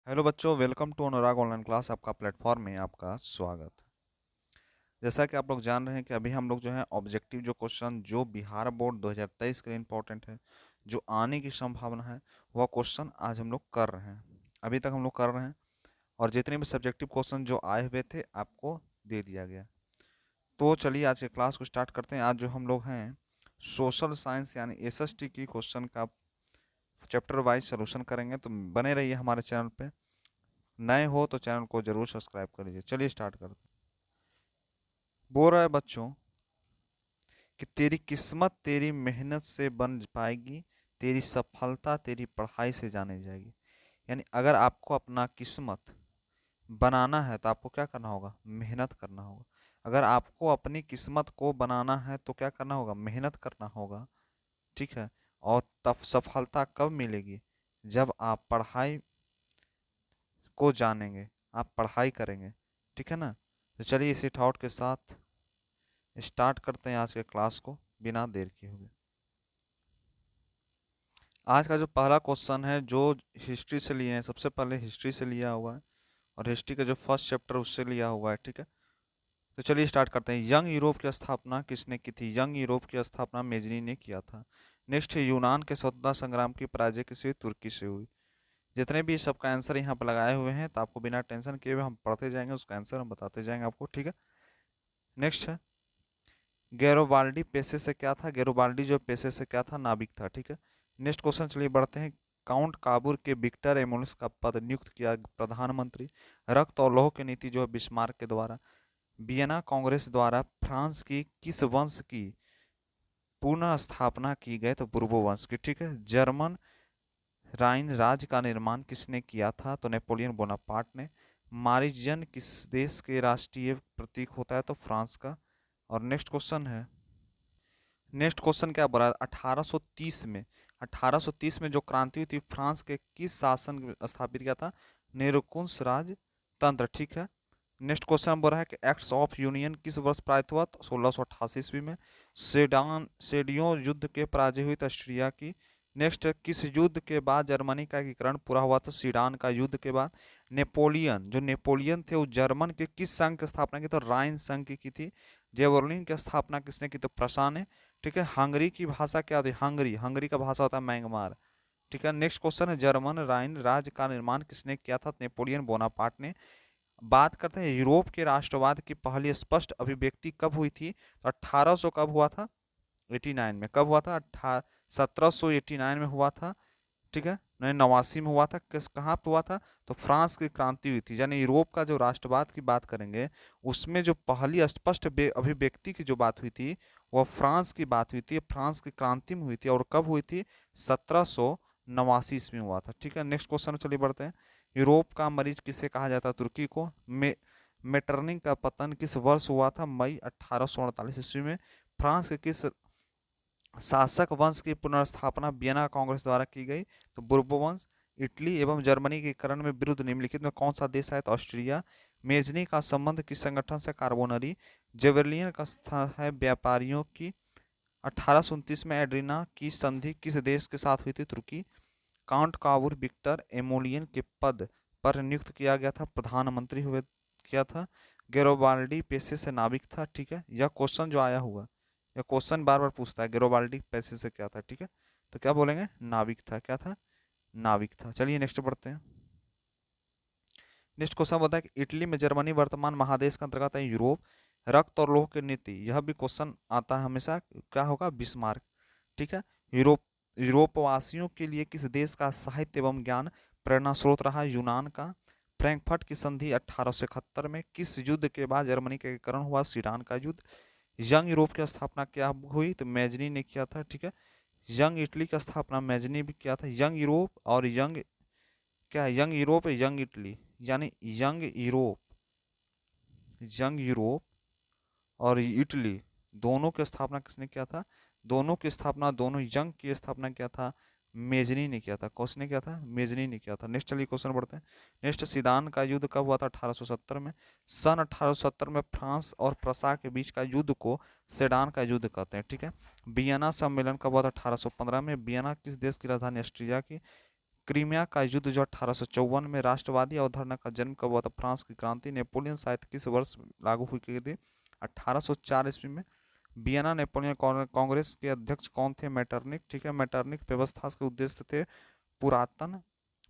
Hello बच्चों, welcome to Anurag online class. आपका platform में आपका स्वागत है। जैसा कि आप लोग जान रहे हैं कि अभी हम लोग जो है ऑब्जेक्टिव जो क्वेश्चन जो बिहार बोर्ड 2023 के लिए इम्पोर्टेंट है, जो आने की संभावना है, वह क्वेश्चन आज हम लोग कर रहे हैं। अभी तक हम लोग कर रहे हैं और जितने भी सब्जेक्टिव क्वेश्चन जो आए हुए थे आपको दे दिया गया। तो चलिए आज के क्लास को स्टार्ट करते हैं। आज जो हम लोग हैं सोशल साइंस यानी एसएसटी की क्वेश्चन का चैप्टर वाइज सोल्यूशन करेंगे, तो बने रहिए हमारे चैनल पे। नए हो तो चैनल को जरूर सब्सक्राइब कर लीजिए। चलिए स्टार्ट करते हैं। बोल रहा है बच्चों कि तेरी किस्मत तेरी मेहनत से बन पाएगी, तेरी सफलता तेरी पढ़ाई से जानी जाएगी। यानी अगर आपको अपना किस्मत बनाना है तो आपको क्या करना होगा? मेहनत करना होगा। अगर आपको अपनी किस्मत को बनाना है तो क्या करना होगा? मेहनत करना होगा। ठीक है। और तब सफलता कब मिलेगी? जब आप पढ़ाई को जानेंगे, आप पढ़ाई करेंगे। ठीक है ना। तो चलिए इसी थॉट के साथ स्टार्ट करते हैं आज के क्लास को बिना देर किए हुए। आज का जो पहला क्वेश्चन है जो हिस्ट्री से लिए हैं, सबसे पहले हिस्ट्री से लिया हुआ है और हिस्ट्री का जो फर्स्ट चैप्टर उससे लिया हुआ है। ठीक है। तो चलिए स्टार्ट करते हैं। यंग यूरोप की स्थापना किसने की थी? यंग यूरोप की स्थापना मेजनी ने किया था। नेक्स्ट है यूनान के स्वतंत्रता संग्राम की पराजय किसी तुर्की से हुई। जितने भी सबका आंसर यहाँ पर लगाए हुए हैं तो आपको बिना टेंशन किए हुए हम पढ़ते जाएंगे, उसका आंसर हम बताते जाएंगे आपको। ठीक है। नेक्स्ट है गैरोबाल्डी पेशे से क्या था? गैरोबाल्डी जो पेशे से क्या था? नाविक था। ठीक है। नेक्स्ट क्वेश्चन चलिए बढ़ते हैं। काउंट काबूर के विक्टर एमुलस का पद नियुक्त किया प्रधानमंत्री। रक्त और लौह की नीति जो है बिस्मार्क के द्वारा। वियना कांग्रेस द्वारा फ्रांस की किस वंश की पुनः स्थापना की गई? तो बुर्बो वंश की। ठीक है। जर्मन राइन राज्य का निर्माण किसने किया था? तो नेपोलियन बोनापार्ट ने। मारिजन किस देश के राष्ट्रीय प्रतीक होता है? तो फ्रांस का। और नेक्स्ट क्वेश्चन है, नेक्स्ट क्वेश्चन क्या बोला? 1830 में 1830 में जो क्रांति हुई थी, फ्रांस के किस शासन स्थापित किया था? निरंकुश राज तंत्र। ठीक है। नेक्स्ट क्वेश्चन बोल रहा है कि एक्ट्स ऑफ यूनियन किस वर्ष पारित हुआ? 1688 ईस्वी में। सेडियों युद्ध के पराजय हुई थी ऑस्ट्रिया की। नेक्स्ट, किस युद्ध के बाद जर्मनी का एकीकरण पूरा हुआ? तो सीडान का युद्ध के बाद। नेपोलियन, जो नेपोलियन थे वो जर्मन के किस संघ की स्थापना की? तो राइन संघ की थी। जेवरलिन की स्थापना किसने की? तो प्रसा ने। ठीक है। हंगरी की भाषा क्या होती है? हंगरी, हंगरी का भाषा होता है म्यांमार। ठीक है। नेक्स्ट क्वेश्चन है जर्मन राइन राज्य का निर्माण किसने किया था? नेपोलियन बोनापार्ट ने। बात करते हैं यूरोप के राष्ट्रवाद की पहली स्पष्ट अभिव्यक्ति कब हुई थी? तो 1800 कब हुआ था? 89 में। कब हुआ था? 1789 में हुआ था। ठीक है। 89 में हुआ था। किस कहाँ पे हुआ था? तो फ्रांस की क्रांति हुई थी। यानी यूरोप का जो राष्ट्रवाद की बात करेंगे उसमें जो पहली स्पष्ट अभिव्यक्ति की जो बात हुई थी वह फ्रांस की बात हुई थी, फ्रांस की क्रांति में हुई थी। और कब हुई थी? 1789 ईस्वी में हुआ था। ठीक है। नेक्स्ट क्वेश्चन चलिए बढ़ते हैं। यूरोप का मरीज किसे कहा जाता है? तुर्की को। मेटरनिंग का पतन किस वर्ष हुआ था? मई 1848 ईस्वी में। फ्रांस के किस शासक वंश की पुनर्स्थापना वियना कांग्रेस द्वारा की गई? तो बुर्बो वंश। इटली एवं जर्मनी के करण में विरुद्ध निम्नलिखित में कौन सा देश है? तो ऑस्ट्रिया। मेजनी का संबंध किस संगठन से? कार्बोनरी। जेवरलियन का स्थान है व्यापारियों की। 1829 में एड्रीना की संधि किस देश के साथ हुई थी? तुर्की। काउंट काबूर विक्टर एमोलियन के पद पर नियुक्त किया गया था, प्रधानमंत्री हुए किया था। गेरोबाल्डी पेशे से नाविक था। ठीक है। यह क्वेश्चन जो आया हुआ, यह क्वेश्चन बार बार पूछता है गेरोबाल्डी पेशे से क्या था। ठीक है। तो क्या बोलेंगे? नाविक था। क्या था? नाविक था। चलिए नेक्स्ट बढ़ते हैं। नेक्स्ट क्वेश्चन होता है कि इटली में जर्मनी वर्तमान महादेश का अंतर्गत है यूरोप। रक्त और लोह की नीति, यह भी क्वेश्चन आता है हमेशा। क्या होगा? बिस्मार्क। ठीक है। यूरोप यूरोपवासियों के लिए किस देश का साहित्य एवं ज्ञान प्रेरणा स्रोत रहा? यूनान का। फ्रैंकफर्ट की संधि 1871 में। किस युद्ध के बाद जर्मनी का एकीकरण हुआ? सीडान का युद्ध। यंग यूरोप की स्थापना क्या हुई? तो मेजनी ने किया था। ठीक है। यंग इटली की स्थापना मेजनी भी किया था। यंग यूरोप और यंग, क्या है? यंग यूरोप यंग इटली, यानी यंग यूरोप और इटली दोनों की स्थापना किसने किया था? दोनों की स्थापना, दोनों यंग की स्थापना किया था मेजनी ने किया था। किसने किया था? मेजनी ने किया था। नेक्स्ट चलिए क्वेश्चन बढ़ते हैं। नेक्स्ट, सीदान का युद्ध कब हुआ था? 1870 में। सन 1870 में फ्रांस और प्रसा के बीच का युद्ध को सेडान का युद्ध कहते हैं। ठीक है। वियना सम्मेलन कब हुआ था? 1815 में। वियना किस देश की राजधानी? ऑस्ट्रिया की। क्रीमिया का युद्ध जो 1854 में, राष्ट्रवादी अवधारणा का जन्म कब हुआ था? फ्रांस की क्रांति। नेपोलियन साहित्य किस वर्ष लागू हुई थी? 1804 ईस्वी में। वियना नेपोलियन कांग्रेस के अध्यक्ष कौन थे? मेटरनिक। ठीक है, मेटरनिक व्यवस्था के उद्देश्य थे पुरातन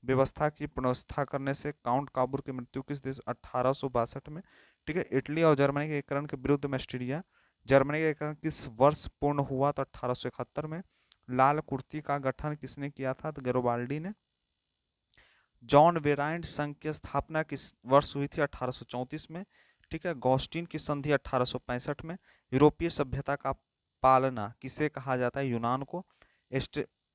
व्यवस्था की पुनर्व्यवस्था करने से। काउंट काबूर की मृत्यु किस देश? 1862 में। ठीक है, इटली और जर्मनी के एकीकरण के विरुद्ध में ऑस्ट्रिया। जर्मनी का एकीकरण किस वर्ष पूर्ण हुआ? तो 1871 में। लाल कुर्ती का गठन किसने किया था? तो गैरिबाल्डी ने। जॉन वेराइंड संघ की स्थापना किस वर्ष हुई थी? 1834 में। ठीक है, गॉस्टिन की संधि 1865 में। यूरोपीय सभ्यता का पालना किसे कहा जाता है? यूनान को।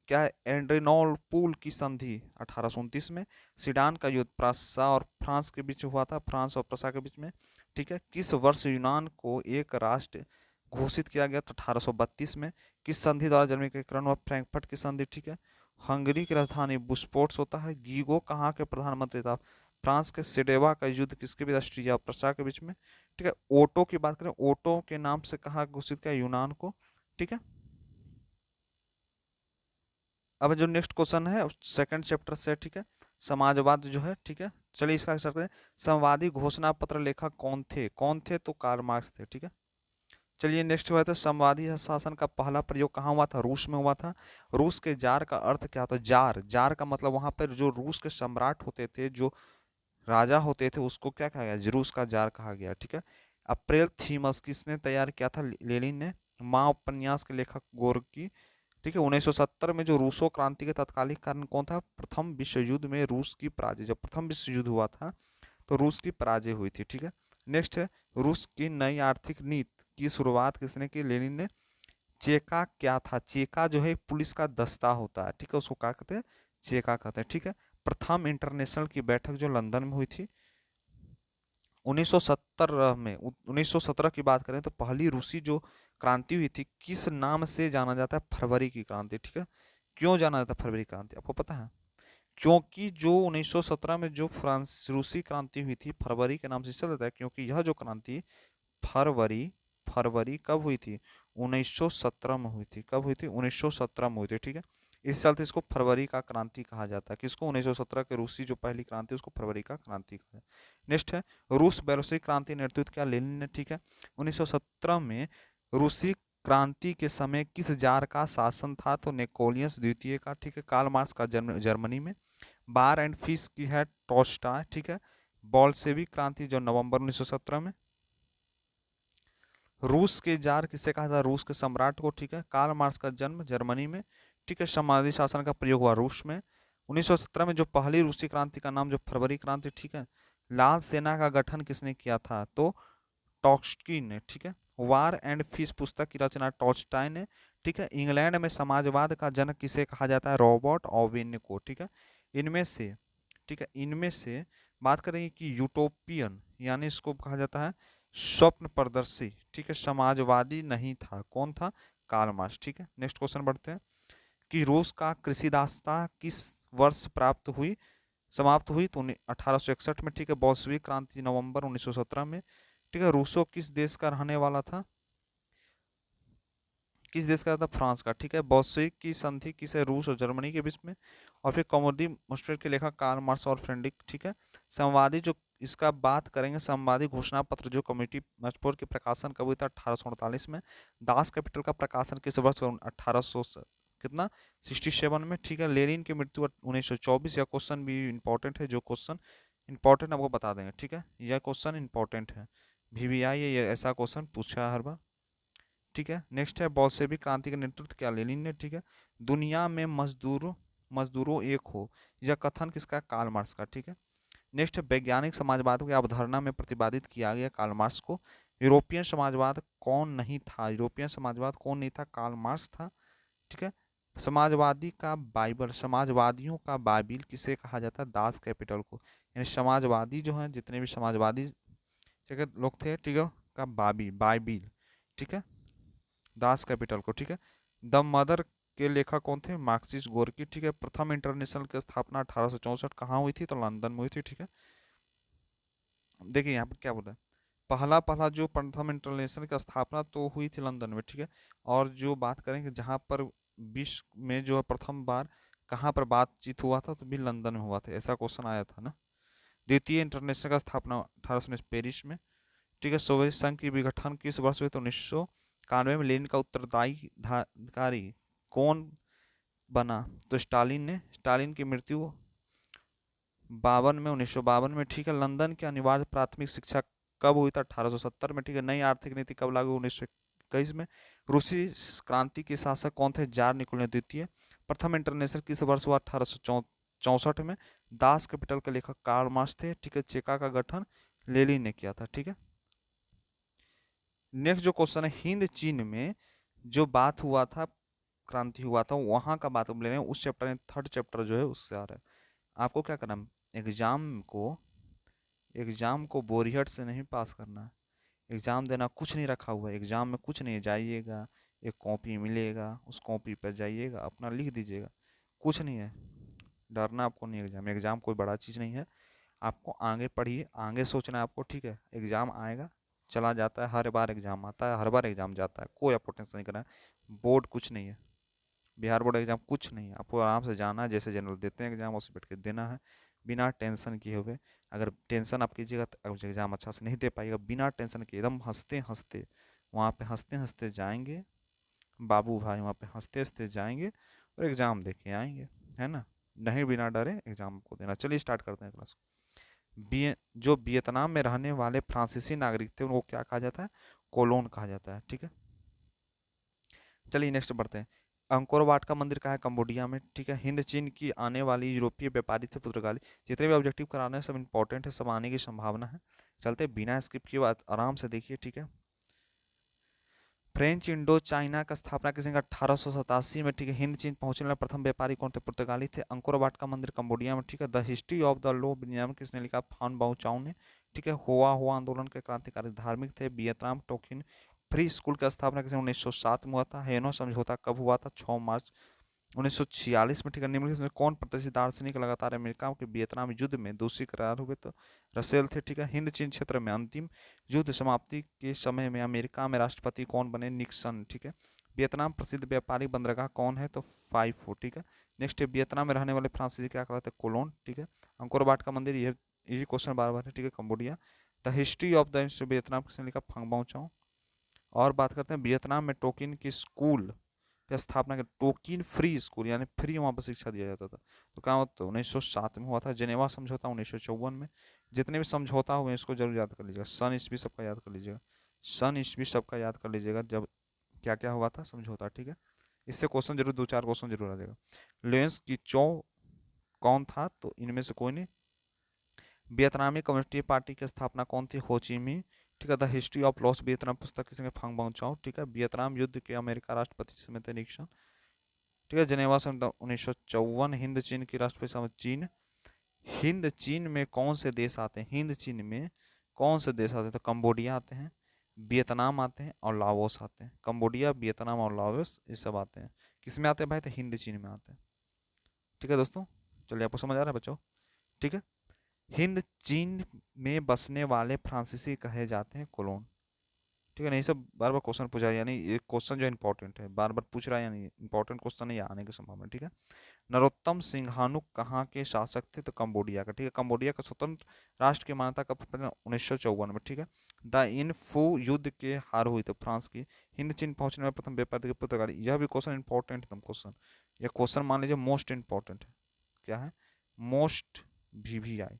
क्या है? एड्रिनोल की संधि 1829 में। सीडान का युद्ध प्रसा और फ्रांस के बीच हुआ था, फ्रांस और प्रसा के बीच में। ठीक है, किस वर्ष यूनान को एक राष्ट्र घोषित किया गया? तो 1832 में। किस संधि द्वारा जर्मनी का एकीकरण हुआ? फ्रैंकफर्ट की संधि। ठीक है, हंगरी की राजधानी बुस्पोर्ट्स होता है। गीगो कहाँ के प्रधानमंत्री था? फ्रांस के। सिडेवा का युद्ध किसके बीच? ऑस्ट्रिया और प्रसा के बीच में। ठीक है, ओटो की बात करें, ओटो के नाम से कहाँ घोषित किया? यूनान को। ठीक है, अब जो नेक्स्ट क्वेश्चन है सेकंड चैप्टर से। ठीक है, समाजवाद जो है। ठीक है, चलिए इसका स्टार्ट करें। संवादी घोषणा पत्र लेखक कौन थे? कौन थे? तो कार्ल मार्क्स थे। ठीक है, चलिए नेक्स्ट हुआ था संवादी शासन का पहला प्रयोग कहाँ हुआ था? रूस में हुआ था। रूस के जार का अर्थ क्या होता है? जार, जार का मतलब वहां पर जो रूस के सम्राट होते थे, जो राजा होते थे, उसको क्या कहा गया? रूस का जार कहा गया। ठीक है, अप्रैल थीमस किसने तैयार किया था? लेनिन ने। माँ उपन्यास के लेखक गोर्की। ठीक है, 1970 में जो रूसो क्रांति के तत्कालिक कारण कौन था? प्रथम विश्व युद्ध में रूस की पराजय। जब प्रथम विश्व युद्ध हुआ था तो रूस की पराजय हुई थी। ठीक है, नेक्स्ट है रूस की नई आर्थिक नीति की शुरुआत किसने की? लेनिन ने। चेका क्या था? चेका जो है पुलिस का दस्ता होता है। ठीक है, उसको क्या कहते हैं? चेका कहते हैं। ठीक है, प्रथम इंटरनेशनल की बैठक जो लंदन में हुई थी 1970 में। 1917 की बात करें तो पहली रूसी जो क्रांति हुई थी किस नाम से जाना जाता है? फरवरी की क्रांति। ठीक है, क्यों जाना जाता है फरवरी क्रांति? आपको पता है? क्योंकि जो 1917 में जो फ्रांस रूसी क्रांति हुई थी फरवरी के नाम से चल जाता है, क्योंकि यह जो क्रांति फरवरी फरवरी कब हुई थी? 1917 में हुई थी। कब हुई थी? 1917 में हुई थी। ठीक है, इस चलते इसको फरवरी का क्रांति कहा जाता है। किसको? 1917 के रूसी जो पहली क्रांति उसको फरवरी का क्रांति कहा जाता है। नेक्स्ट है रूस बेलोसिक क्रांति नेतृत्व किया? लेनिन ने। ठीक है, 1917 में रूसी क्रांति के समय किस जार का शासन था? तो नेपोलियन द्वितीय का। ठीक है, कार्ल मार्क्स का जन्म जर्मनी में। बार एंड फिश की है टॉल्स्टॉय। ठीक है, बोल्शेविक क्रांति जो नवंबर 1917 में। रूस के जार किसे कहा था? रूस के सम्राट को। ठीक है, कार्ल मार्क्स का जन्म जर्मनी में। ठीक है, सामरिक शासन का प्रयोग हुआ रूस में। 1917 में जो पहली रूसी क्रांति का नाम जो फरवरी क्रांति। ठीक है, लाल सेना का गठन किसने किया था? तो टॉक्सकी ने। ठीक है, वार एंड पीस पुस्तक की रचना टॉल्स्टॉय ने। ठीक है, इंग्लैंड में समाजवाद का जनक किसे कहा जाता है? रॉबर्ट ओवेन को। ठीक है, इनमें से ठीक है, इनमें से बात करेंगे कि यूटोपियन यानी इसको कहा जाता है स्वप्न प्रदर्शी। ठीक है, समाजवादी नहीं था। कौन था? Karl Marx. ठीक है, नेक्स्ट क्वेश्चन बढ़ते हैं कि रूस का कृषि दासता किस वर्ष प्राप्त हुई समाप्त हुई? तो 1861 में। ठीक है, बोल्शेविक क्रांति नवंबर 1917 में। ठीक है, रूसो किस देश का रहने वाला था? किस देश का था? फ्रांस का। ठीक है, बोल्शेविक की संधि किस है? रूस और जर्मनी के बीच में। और फिर कॉमोडी मुस्टेड के लेखक कार्ल मार्क्स और फ्रेडरिक। ठीक है, संवादी जो इसका बात करेंगे संवादी घोषणा पत्र जो कम्युनिटी मैचपोर के प्रकाशन कब हुआ था? 1848 में। दास कैपिटल का प्रकाशन किस वर्ष? 1800 कितना 67 में। ठीक है, लेनिन की मृत्यु 1924। यह क्वेश्चन भी इंपॉर्टेंट है। जो क्वेश्चन इंपॉर्टेंट आपको बता देंगे। ठीक है, यह क्वेश्चन इंपॉर्टेंट है। VVI ये ऐसा क्वेश्चन पूछा है हर बार। ठीक है, नेक्स्ट है बोल्शेविक क्रांति का नेतृत्व किया? लेनिन ने। ठीक है, दुनिया में मजदूरों एक हो, यह कथन किसका? कार्ल मार्क्स का। ठीक है, नेक्स्ट है वैज्ञानिक समाजवाद की अवधारणा में प्रतिपादित किया गया कार्ल मार्क्स को। यूरोपियन समाजवाद कौन नहीं था? यूरोपियन समाजवाद कौन नहीं था? कार्ल मार्क्स था। ठीक है, समाजवादी का बाइबल समाजवादियों का बाइबिल किसे कहा जाता है? दास कैपिटल को। यानी समाजवादी जो है जितने भी समाजवादी ठीक है लोग थे, ठीक है, का बाइबिल। ठीक है, दास कैपिटल को। ठीक है, द मदर के लेखक कौन थे? Marxist Gorky. ठीक है, प्रथम इंटरनेशनल की स्थापना 1864 कहाँ हुई थी? तो लंदन में हुई थी। ठीक है, देखिए यहाँ पर क्या बोल रहा है, पहला पहला जो प्रथम इंटरनेशनल की स्थापना तो हुई थी लंदन में। ठीक है, और जो बात करें कि जहाँ पर विश्व में जो प्रथम बार कहाँ पर बातचीत हुआ था, तो भी लंदन में हुआ था, ऐसा क्वेश्चन आया था ना। द्वितीय इंटरनेशनल का स्थापना 1819 पेरिस में, ठीक है। सोवियत संघ की विघटन किस वर्ष हुई, तो 1991 में। लेनिन का उत्तराधिकारी कौन बना, तो स्टालिन ने। स्टालिन की मृत्यु 1952 में, ठीक है। लंदन की अनिवार्य प्राथमिक शिक्षा कब हुई था, 1870 में, ठीक है। नई आर्थिक नीति कब लागू, 1921 में। रूसी क्रांति के शासक कौन थे, जार निकोले द्वितीय। प्रथम इंटरनेशनल किस वर्ष हुआ, 1864 में। दास कैपिटल के लेखक कार्ल मार्क्स थे, ठीक है। चेका का गठन लेनिन ने किया था, ठीक है। नेक्स्ट जो क्वेश्चन है, हिंद चीन में जो बात हुआ था, क्रांति हुआ था, वहां का बात हम ले रहे हैं। उस चैप्टर में, थर्ड चैप्टर जो है उससे आ रहा है। आपको क्या करना है, एग्जाम को बोरियत से नहीं पास करना है। एग्जाम देना, कुछ नहीं रखा हुआ है एग्जाम में, कुछ नहीं है। जाइएगा, एक कॉपी मिलेगा, उस कॉपी पर जाइएगा, अपना लिख दीजिएगा, कुछ नहीं है। डरना आपको नहीं, एग्जाम कोई बड़ा चीज़ नहीं है। आपको आगे पढ़िए, आगे सोचना है आपको, ठीक है। एग्जाम आएगा, चला जाता है, हर बार एग्जाम आता है, हर बार एग्जाम जाता है, कोई आपको टेंशन नहीं करना है। बोर्ड कुछ नहीं है, बिहार बोर्ड एग्जाम कुछ नहीं है। आपको आराम से जाना है, जैसे जनरल देते हैं एग्जाम, उसे बैठ के देना है, बिना टेंशन किए हुए। अगर टेंशन आप कीजिएगा तो एग्जाम अच्छा से नहीं दे पाइएगा। बिना टेंशन के एकदम हंसते हंसते वहाँ पे, हंसते हंसते जाएंगे, बाबू भाई वहाँ पे हंसते हंसते जाएंगे और एग्जाम दे के आएंगे, है ना। नहीं, बिना डरे एग्जाम को देना। चलिए स्टार्ट करते हैं क्लास। जो वियतनाम में रहने वाले फ्रांसीसी नागरिक थे, उनको क्या कहा जाता है, कोलोन कहा जाता है, ठीक है। चलिए नेक्स्ट बढ़ते हैं। अंकोर वाट का मंदिर कहाँ है, कंबोडिया में, ठीक है। हिंद चीन की आने वाली यूरोपीय व्यापारी थे पुर्तगाली। जितने भी ऑब्जेक्टिव कराने हैं सब इंपॉर्टेंट है, सब आने की संभावना है। चलते बिना स्किप किए बात आराम से देखिए, ठीक है। फ्रेंच इंडो चाइना का स्थापना किसने, 1887 में, ठीक है। हिंद चीन पहुंचने वाले प्रथम व्यापारी कौन थे, पुर्तगाली थे। अंकोर वाट का मंदिर कंबोडिया में, ठीक है। The history of the low William किसने लिखा, फान बाओचाओ ने, ठीक है। हुआ आंदोलन के क्रांतिकारी धार्मिक थे। वियतनाम टोकिन फ्री स्कूल की स्थापना किसने, 1907 में हुआ था। हेनो समझौता कब हुआ था, 6 मार्च 1946 में, ठीक है। निम्नलिखित में कौन प्रतिष्ठित दार्शनिक लगातार अमेरिका के वियतनाम युद्ध में दोषी करार हुए, तो रसेल थे, ठीक है। हिंद चीन क्षेत्र में अंतिम युद्ध समाप्ति के समय में अमेरिका में राष्ट्रपति कौन बने, निक्सन, ठीक है। वियतनाम प्रसिद्ध व्यापारिक बंदरगाह कौन है, तो फाइफो, ठीक है। नेक्स्ट है, वियतनाम में रहने वाले फ्रांसीसी क्या कहलाते हैं, कोलोन, ठीक है। अंकोर वाट का मंदिर, ये क्वेश्चन बार बार है, ठीक है। Cambodia. The history of the Vietnam किसने लिखा, फंग बाओचाओ। और बात करते हैं वियतनाम में टोकिन की स्कूल की स्थापना के, टोकिन फ्री स्कूल, यानी फ्री वहाँ पर शिक्षा दिया जाता था, तो कहाँ होता, 1907 में हुआ था। जेनेवा समझौता 1954 में। जितने भी समझौता हुए इसको जरूर याद कर लीजिएगा, सन ईस्वी सबका याद कर लीजिएगा, सन ईस्वी सबका याद कर लीजिएगा, जब क्या क्या हुआ था समझौता, ठीक है। इससे क्वेश्चन जरूर, 2-4 क्वेश्चन जरूर आ जाएगा। लेंस की चौ कौन था, तो इनमें से कोई नहीं। वियतनामी कम्युनिस्ट पार्टी की स्थापना कौन थी, हो ची मिन्ह, ठीक है। The history of loss Vietnam पुस्तक किसने, फांग बाओचाओ, ठीक है। वियतनाम युद्ध के अमेरिका राष्ट्रपति समिति थे, निक्सन, ठीक है। जनेवा संधि 1954। हिंद चीन की राष्ट्रपति समिति, चीन। हिंद चीन में कौन से देश आते हैं, हिंद चीन में कौन से देश आते हैं, तो कंबोडिया आते हैं, वियतनाम आते हैं और लाओस आते हैं। कंबोडिया, वियतनाम और लाओस ये सब आते हैं। किस में आते हैं भाई, तो हिंद चीन में आते हैं, ठीक है दोस्तों। चलिए, आपको समझ आ रहा है बच्चों, ठीक है। हिंद चीन में बसने वाले फ्रांसीसी कहे जाते हैं कोलोन, ठीक है। नहीं, सब बार बार क्वेश्चन पूछा है, यानी ये क्वेश्चन जो इंपॉर्टेंट है, बार बार पूछ रहा है, यानी इंपॉर्टेंट क्वेश्चन नहीं आने की संभावना, ठीक है। नरोत्तम सिंघानुक कहाँ के शासक थे, तो कंबोडिया का, ठीक है। कंबोडिया का स्वतंत्र राष्ट्र की मान्यता कब, 1954 में, ठीक है। द इन फू युद्ध के हार हुई तो फ्रांस की। हिंद चीन पहुंचने में प्रथम व्यापारी पुर्तगाली, यह भी क्वेश्चन इंपॉर्टेंट है, क्वेश्चन, यह क्वेश्चन मान लीजिए मोस्ट इंपॉर्टेंट है। क्या है, मोस्ट, VVI,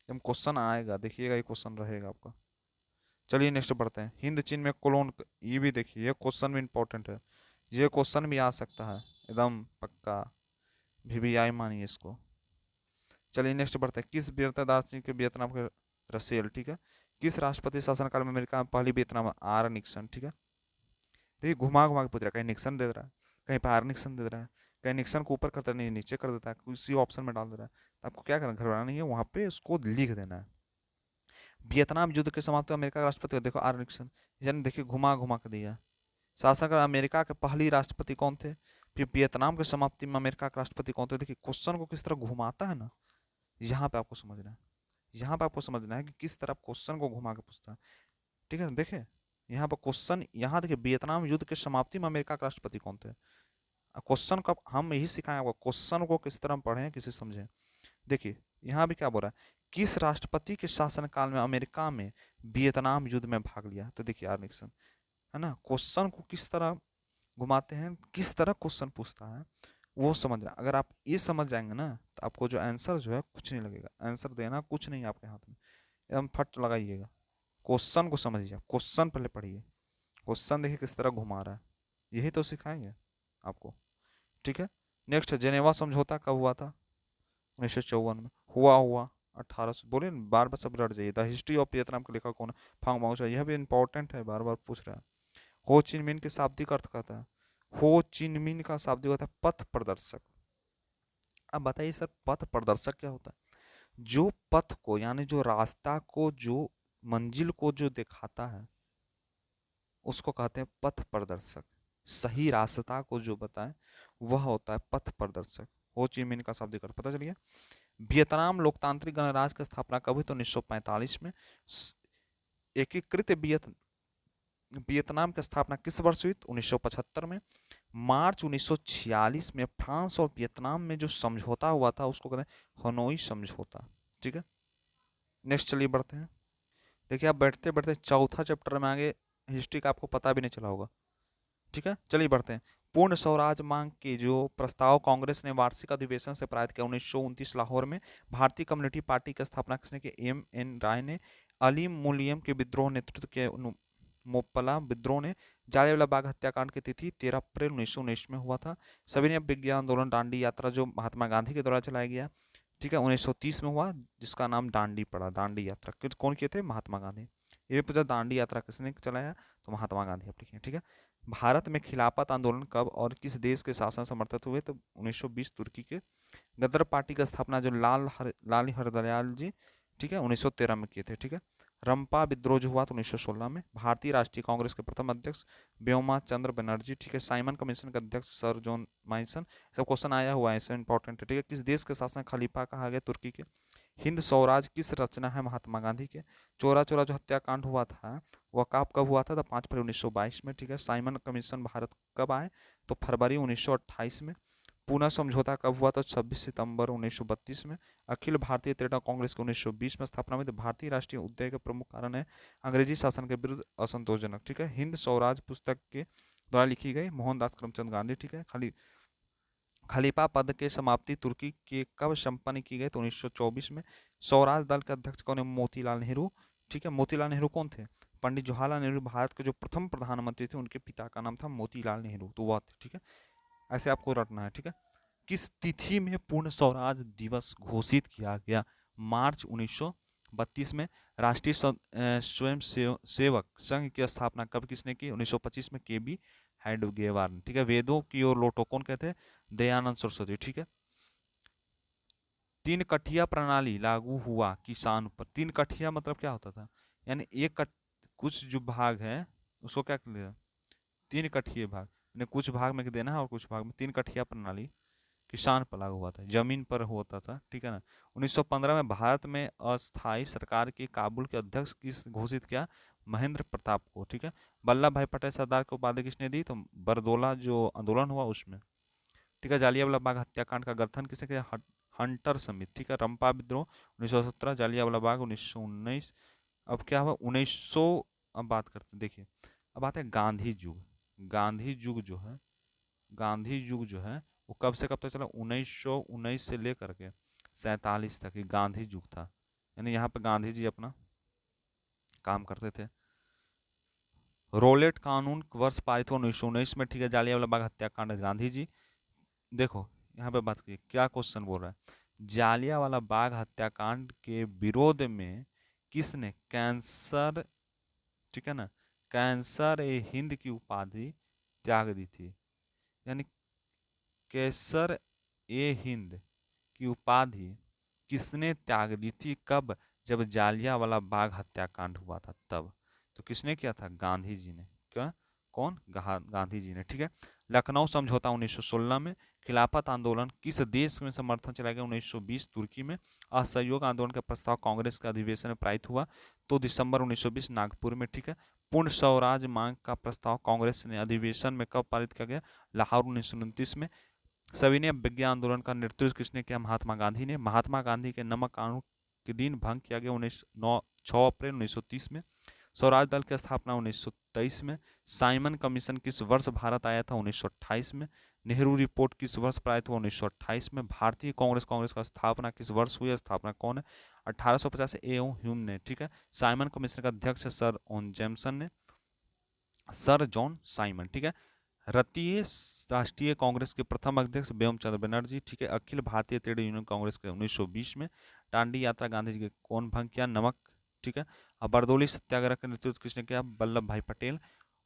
एकदम क्वेश्चन आएगा, देखिएगा ये क्वेश्चन रहेगा आपका। चलिए नेक्स्ट बढ़ते हैं। हिंद चीन में कोलोन, ये भी देखिए, ये क्वेश्चन भी इंपॉर्टेंट है, ये क्वेश्चन भी आ सकता है एकदम पक्का, VVI मानिए इसको। चलिए नेक्स्ट बढ़ते हैं। किस वीरता दार्शनिक के वियतनाम के, रसेल, ठीक है। किस राष्ट्रपति शासनकाल में अमेरिका में पहली वियतनाम, आर निक्सन, ठीक है। देखिए घुमा घुमा के पूछ रहा है, कहीं निक्सन दे रहा है, कहीं पर आर निक्सन दे रहा है, कहीं निक्सन को ऊपर करता नहीं, नीचे कर देता है, किसी ऑप्शन में डाल दे रहा है। तो आपको क्या करना, घबराना नहीं है, वहाँ पे उसको लिख देना है। वियतनाम युद्ध के समाप्ति में अमेरिका का राष्ट्रपति, देखो आर निक्सन, यानी देखिए घुमा घुमा के दिया। शासनकाल अमेरिका के पहली राष्ट्रपति कौन थे, फिर वियतनाम की समाप्ति में अमेरिका का राष्ट्रपति कौन थे। देखिए क्वेश्चन को किस तरह घुमाता है ना, यहाँ पे आपको समझना है, यहाँ पे आपको समझना है कि किस तरह क्वेश्चन को घुमा के पूछता है, ठीक है। देखिए यहाँ पर क्वेश्चन, यहाँ देखिए वियतनाम युद्ध के समाप्ति में अमेरिका के राष्ट्रपति कौन थे, क्वेश्चन का हम यही सिखाएं आपको, क्वेश्चन को किस तरह पढ़ें, किसी समझें। देखिए यहाँ भी क्या बोल रहा है, किस राष्ट्रपति के शासनकाल में अमेरिका में वियतनाम युद्ध में भाग लिया। तो देखिए यार निक्सन, है ना, क्वेश्चन को किस तरह घुमाते हैं, किस तरह क्वेश्चन पूछता है वो समझ रहा है। अगर आप ये समझ जाएंगे ना तो आपको जो आंसर जो है कुछ नहीं लगेगा, आंसर देना कुछ नहीं है आपके हाथ में, एकदम फट लगाइएगा। क्वेश्चन को समझिए, क्वेश्चन पहले पढ़िए, क्वेश्चन देखिए किस तरह घुमा रहा है, यही तो सिखाएंगे आपको, ठीक है। नेक्स्ट, जेनेवा समझौता कब हुआ था? 1954 में। हुआ 1800, बोले बार बार सब रट जाइए। द हिस्ट्री ऑफ वियतनाम के लेखक कौन है? फांग माओ, यह भी इंपॉर्टेंट है, बार बार पूछ रहा है। हो चिन मिन के शाब्दिक अर्थ कहता है, हो चिन मिन का शाब्दिक होता है पथ प्रदर्शक। अब बताइए सर, पथ प्रदर्शक क्या होता है? जो पथ को, यानी जो रास्ता को, जो मंजिल को जो दिखाता है उसको कहते हैं पथ प्रदर्शक। सही रास्ता को जो बताए वह होता है पथ प्रदर्शक। हो ची मिन का शाब्दिक अर्थ पता चलिए। वियतनाम लोकतांत्रिक गणराज्य की स्थापना कब हुई? तो 1945 में। एकीकृत वियतनाम की स्थापना किस वर्ष हुई? 1975 में। मार्च 1946 में फ्रांस और वियतनाम में जो समझौता हुआ था उसको कहते हैं हनोई समझौता, ठीक है। नेक्स्ट चलिए बढ़ते हैं। देखिए आप बैठते बैठते चौथा चैप्टर में आगे, हिस्ट्री का आपको पता भी नहीं चला होगा, ठीक है। चलिए बढ़ते हैं। पूर्ण स्वराज मांग के जो प्रस्ताव कांग्रेस ने वार्षिक अधिवेशन से पारित किया 1929 लाहौर में। भारतीय कम्युनिटी पार्टी की स्थापना किसने की? एम एन राय ने। अली मुलियम के विद्रोह नेतृत्व के मोपला विद्रोह ने। जालियांवाला बाग हत्याकांड की तिथि 13 अप्रैल 1919 में हुआ था। सविनय विज्ञान आंदोलन दांडी यात्रा जो महात्मा गांधी के द्वारा चलाया गया, ठीक है, 1930 में हुआ, जिसका नाम दांडी पड़ा। दांडी यात्रा कौन किए थे? महात्मा गांधी। ये पूछा दांडी यात्रा किसने चलाया? तो महात्मा गांधी, आप लिखिए, ठीक है। भारत में खिलाफत आंदोलन कब और किस देश के शासन समर्थित हुए? तो 1920 तुर्की के। गदर पार्टी की स्थापना जो लाल हरदयाल जी, ठीक है, 1913 में किए थे, ठीक है। रंपा विद्रोह जो हुआ तो 1916 में। भारतीय राष्ट्रीय कांग्रेस के प्रथम अध्यक्ष व्योमा चंद्र बनर्जी, ठीक है। साइमन कमीशन के अध्यक्ष सर जॉन माइसन। सब क्वेश्चन आया हुआ है, ऐसे इंपॉर्टेंट है, ठीक है। किस देश के शासन खलीफा कहा गया? तुर्की के। हिंद स्वराज किस रचना है? महात्मा गांधी के। चोरा चोरा जो हत्याकांड हुआ था वह कब हुआ था? तो 5 फरवरी 1922 में, ठीक है। साइमन कमीशन भारत कब आए? तो फरवरी 1928 में। पूना समझौता कब हुआ? तो 26 सितंबर 1932 में। अखिल भारतीय तृणमूल कांग्रेस की 1920 में स्थापना हुई। तो भारतीय राष्ट्रीय उदय के प्रमुख कारण है अंग्रेजी शासन के विरुद्ध असंतोषजनक, ठीक है। हिंद स्वराज पुस्तक के द्वारा लिखी गई, मोहनदास करमचंद गांधी, ठीक है। खलीफा पद के समाप्ति तुर्की के कब संपन्न की गई? तो 1924 में। स्वराज दल के अध्यक्ष कौन है? मोतीलाल नेहरू, ठीक है। मोतीलाल नेहरू कौन थे? पंडित जवाहरलाल नेहरू भारत के जो प्रथम प्रधानमंत्री थे उनके पिता का नाम था मोतीलाल नेहरू, तो वह थे, ठीक है। ऐसे आपको रटना है, ठीक है। किस तिथि में पूर्ण स्वराज दिवस घोषित किया गया? मार्च 1932 में। राष्ट्रीय स्वयं सेवक संघ की स्थापना कब किसने की? 1925 में, के बी हेडगेवार ने, ठीक है। वेदों की ओर लौटो कौन कहते हैं? दयानंद सरस्वती, ठीक है। तीन कठिया प्रणाली लागू हुआ किसान पर। तीन कठिया मतलब क्या होता था? यानी कुछ जो भाग है उसको क्या कर लिया? तीन कठिए भाग, यानी कुछ भाग में देना है और कुछ भाग में। तीन कठिया प्रणाली किसान पर लागू हुआ था, जमीन पर होता था, ठीक है ना। 1915 में भारत में अस्थायी सरकार के काबुल के अध्यक्ष किस घोषित किया? महेंद्र प्रताप को, ठीक है। वल्लभ भाई पटेल सरदार को उपाधि किसने दी? तो बरदोला जो आंदोलन हुआ उसमें, ठीक है। जालियांवाला बाग हत्याकांड का गठन किसने किया? हंटर समिति, ठीक है। रंपा विद्रोह 1917, जालियांवाला बाग 1919। अब क्या हुआ? 1900। अब बात करते हैं, देखिए अब आते हैं गांधी युग। गांधी युग जो है, गांधी युग जो है वो कब से कब तक चला? 1919 से लेकर के 47 तक ये गांधी युग था, यानी यहाँ पे गांधी जी अपना काम करते थे। रोलेट कानून वर्ष पारित हुआ 1919 में, ठीक है। जालियांवाला बाग हत्याकांड गांधी जी। देखो यहाँ पे बात की, क्या क्वेश्चन बोल रहा है? जालियांवाला बाग हत्याकांड के विरोध में किसने कैंसर, ठीक है ना, कैंसर ए हिंद की उपाधि त्याग दी थी? यानी कैसर ए हिंद की उपाधि किसने त्याग दी थी? कब? जब जालियांवाला बाग हत्याकांड हुआ था तब। तो किसने किया था? गांधी जी ने। क्या? कौन? गांधी जी ने, ठीक है। लखनऊ समझौता 1916 में। खिलाफत आंदोलन किस देश में समर्थन चलाया गया? 1920 तुर्की में। असहयोग आंदोलन का प्रस्ताव कांग्रेस के अधिवेशन में पारित हुआ तो दिसंबर 1920 नागपुर में, ठीक है। पूर्ण स्वराज मांग का प्रस्ताव कांग्रेस ने अधिवेशन में कब पारित किया गया? लाहौर 1929 में। सविनय अवज्ञा आंदोलन का नेतृत्व किसने किया? महात्मा गांधी ने। महात्मा गांधी के नमक कानून के दिन भंग किया गया 6 अप्रैल 1930 में। स्वराज दल की स्थापना 1923 में। साइमन कमीशन किस वर्ष भारत आया था? 1928 में। नेहरू रिपोर्ट किस वर्ष पारित हुआ? 1928 में। भारतीय कांग्रेस का स्थापना किस वर्ष हुई? स्थापना कौन है? 1850 एओ ह्यूम ने, ठीक है। साइमन कमीशन का अध्यक्ष सर ओन जेम्सन ने, सर जॉन साइमन, ठीक है। रतीय राष्ट्रीय कांग्रेस के प्रथम अध्यक्ष ब्योम चंद्र बनर्जी, ठीक है। अखिल भारतीय ट्रेड यूनियन कांग्रेस के 1920 में। दांडी यात्रा गांधी जी के कौन भंग किया? नमक, ठीक है। अब बरदौली सत्याग्रह का नेतृत्व किसने किया? वल्लभ भाई Patel.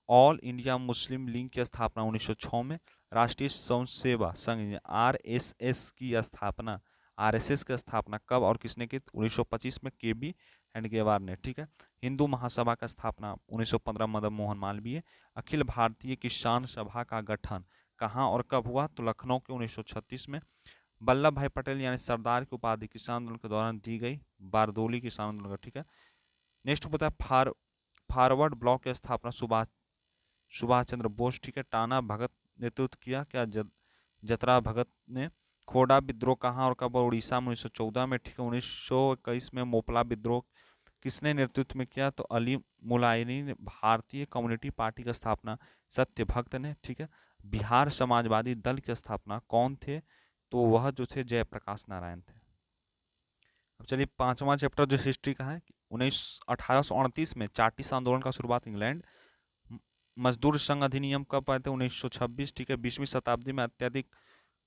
All India Muslim league की स्थापना 1906 में। राष्ट्रीय स्वयं सेवा संघ आरएसएस की स्थापना, आरएसएस की स्थापना कब और किसने की? 1925 में केबी हेडगेवार ने, ठीक है। हिंदू महासभा का स्थापना 1915 मदन मोहन मालवीय। अखिल भारतीय किसान सभा का गठन कहाँ और कब हुआ? तो लखनऊ के 1936 में। वल्लभ भाई पटेल यानी सरदार की उपाधि किसान आंदोलन के दौरान दी गई? बारदोली किसान आंदोलन का, ठीक है। नेक्स्ट होता है फॉरवर्ड ब्लॉक की स्थापना सुभाष चंद्र बोस, ठीक है। टाना भगत नेतृत्व किया क्या? जतरा भगत ने। खोड़ा विद्रोह कहाँ और कब? उड़ीसा में 1914 में, ठीक है। 1921 में मोपला विद्रोह किसने नेतृत्व में किया? तो अली मुलायनी ने। भारतीय कम्युनिस्ट पार्टी की स्थापना सत्य भक्त ने, ठीक है। बिहार समाजवादी दल की स्थापना कौन थे? तो वह जो थे जयप्रकाश नारायण थे। अब चलिए पांचवा चैप्टर जो हिस्ट्री का है। 1838 में चार्टिस्ट आंदोलन का शुरुआत इंग्लैंड। मजदूर संघ अधिनियम कब आए थे? 1926, ठीक है। 20वीं शताब्दी में अत्यधिक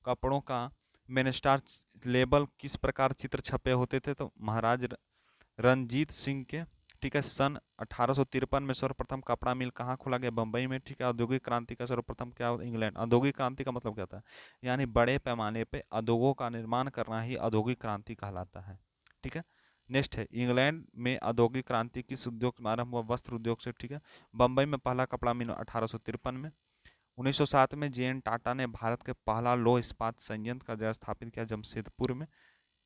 कपड़ों का मेनस्टार लेबल किस प्रकार चित्र छपे होते थे? तो महाराज रंजीत सिंह के, ठीक है। सन 1853 में सर्वप्रथम कपड़ा मिल कहाँ खोला गया? बंबई में, ठीक है। औद्योगिक क्रांति का सर्वप्रथम क्या होता? इंग्लैंड। औद्योगिक क्रांति का मतलब क्या होता है? यानी बड़े पैमाने पे उद्योगों का निर्माण करना ही औद्योगिक क्रांति कहलाता है, ठीक है। नेक्स्ट है इंग्लैंड में औद्योगिक क्रांति किस उद्योग में आरंभ हुआ? वस्त्र उद्योग से, ठीक है। बंबई में पहला कपड़ा मिल 1853 में। 1907 में जे एन टाटा ने भारत के पहला लौह इस्पात संयंत्र का जगह स्थापित किया जमशेदपुर में,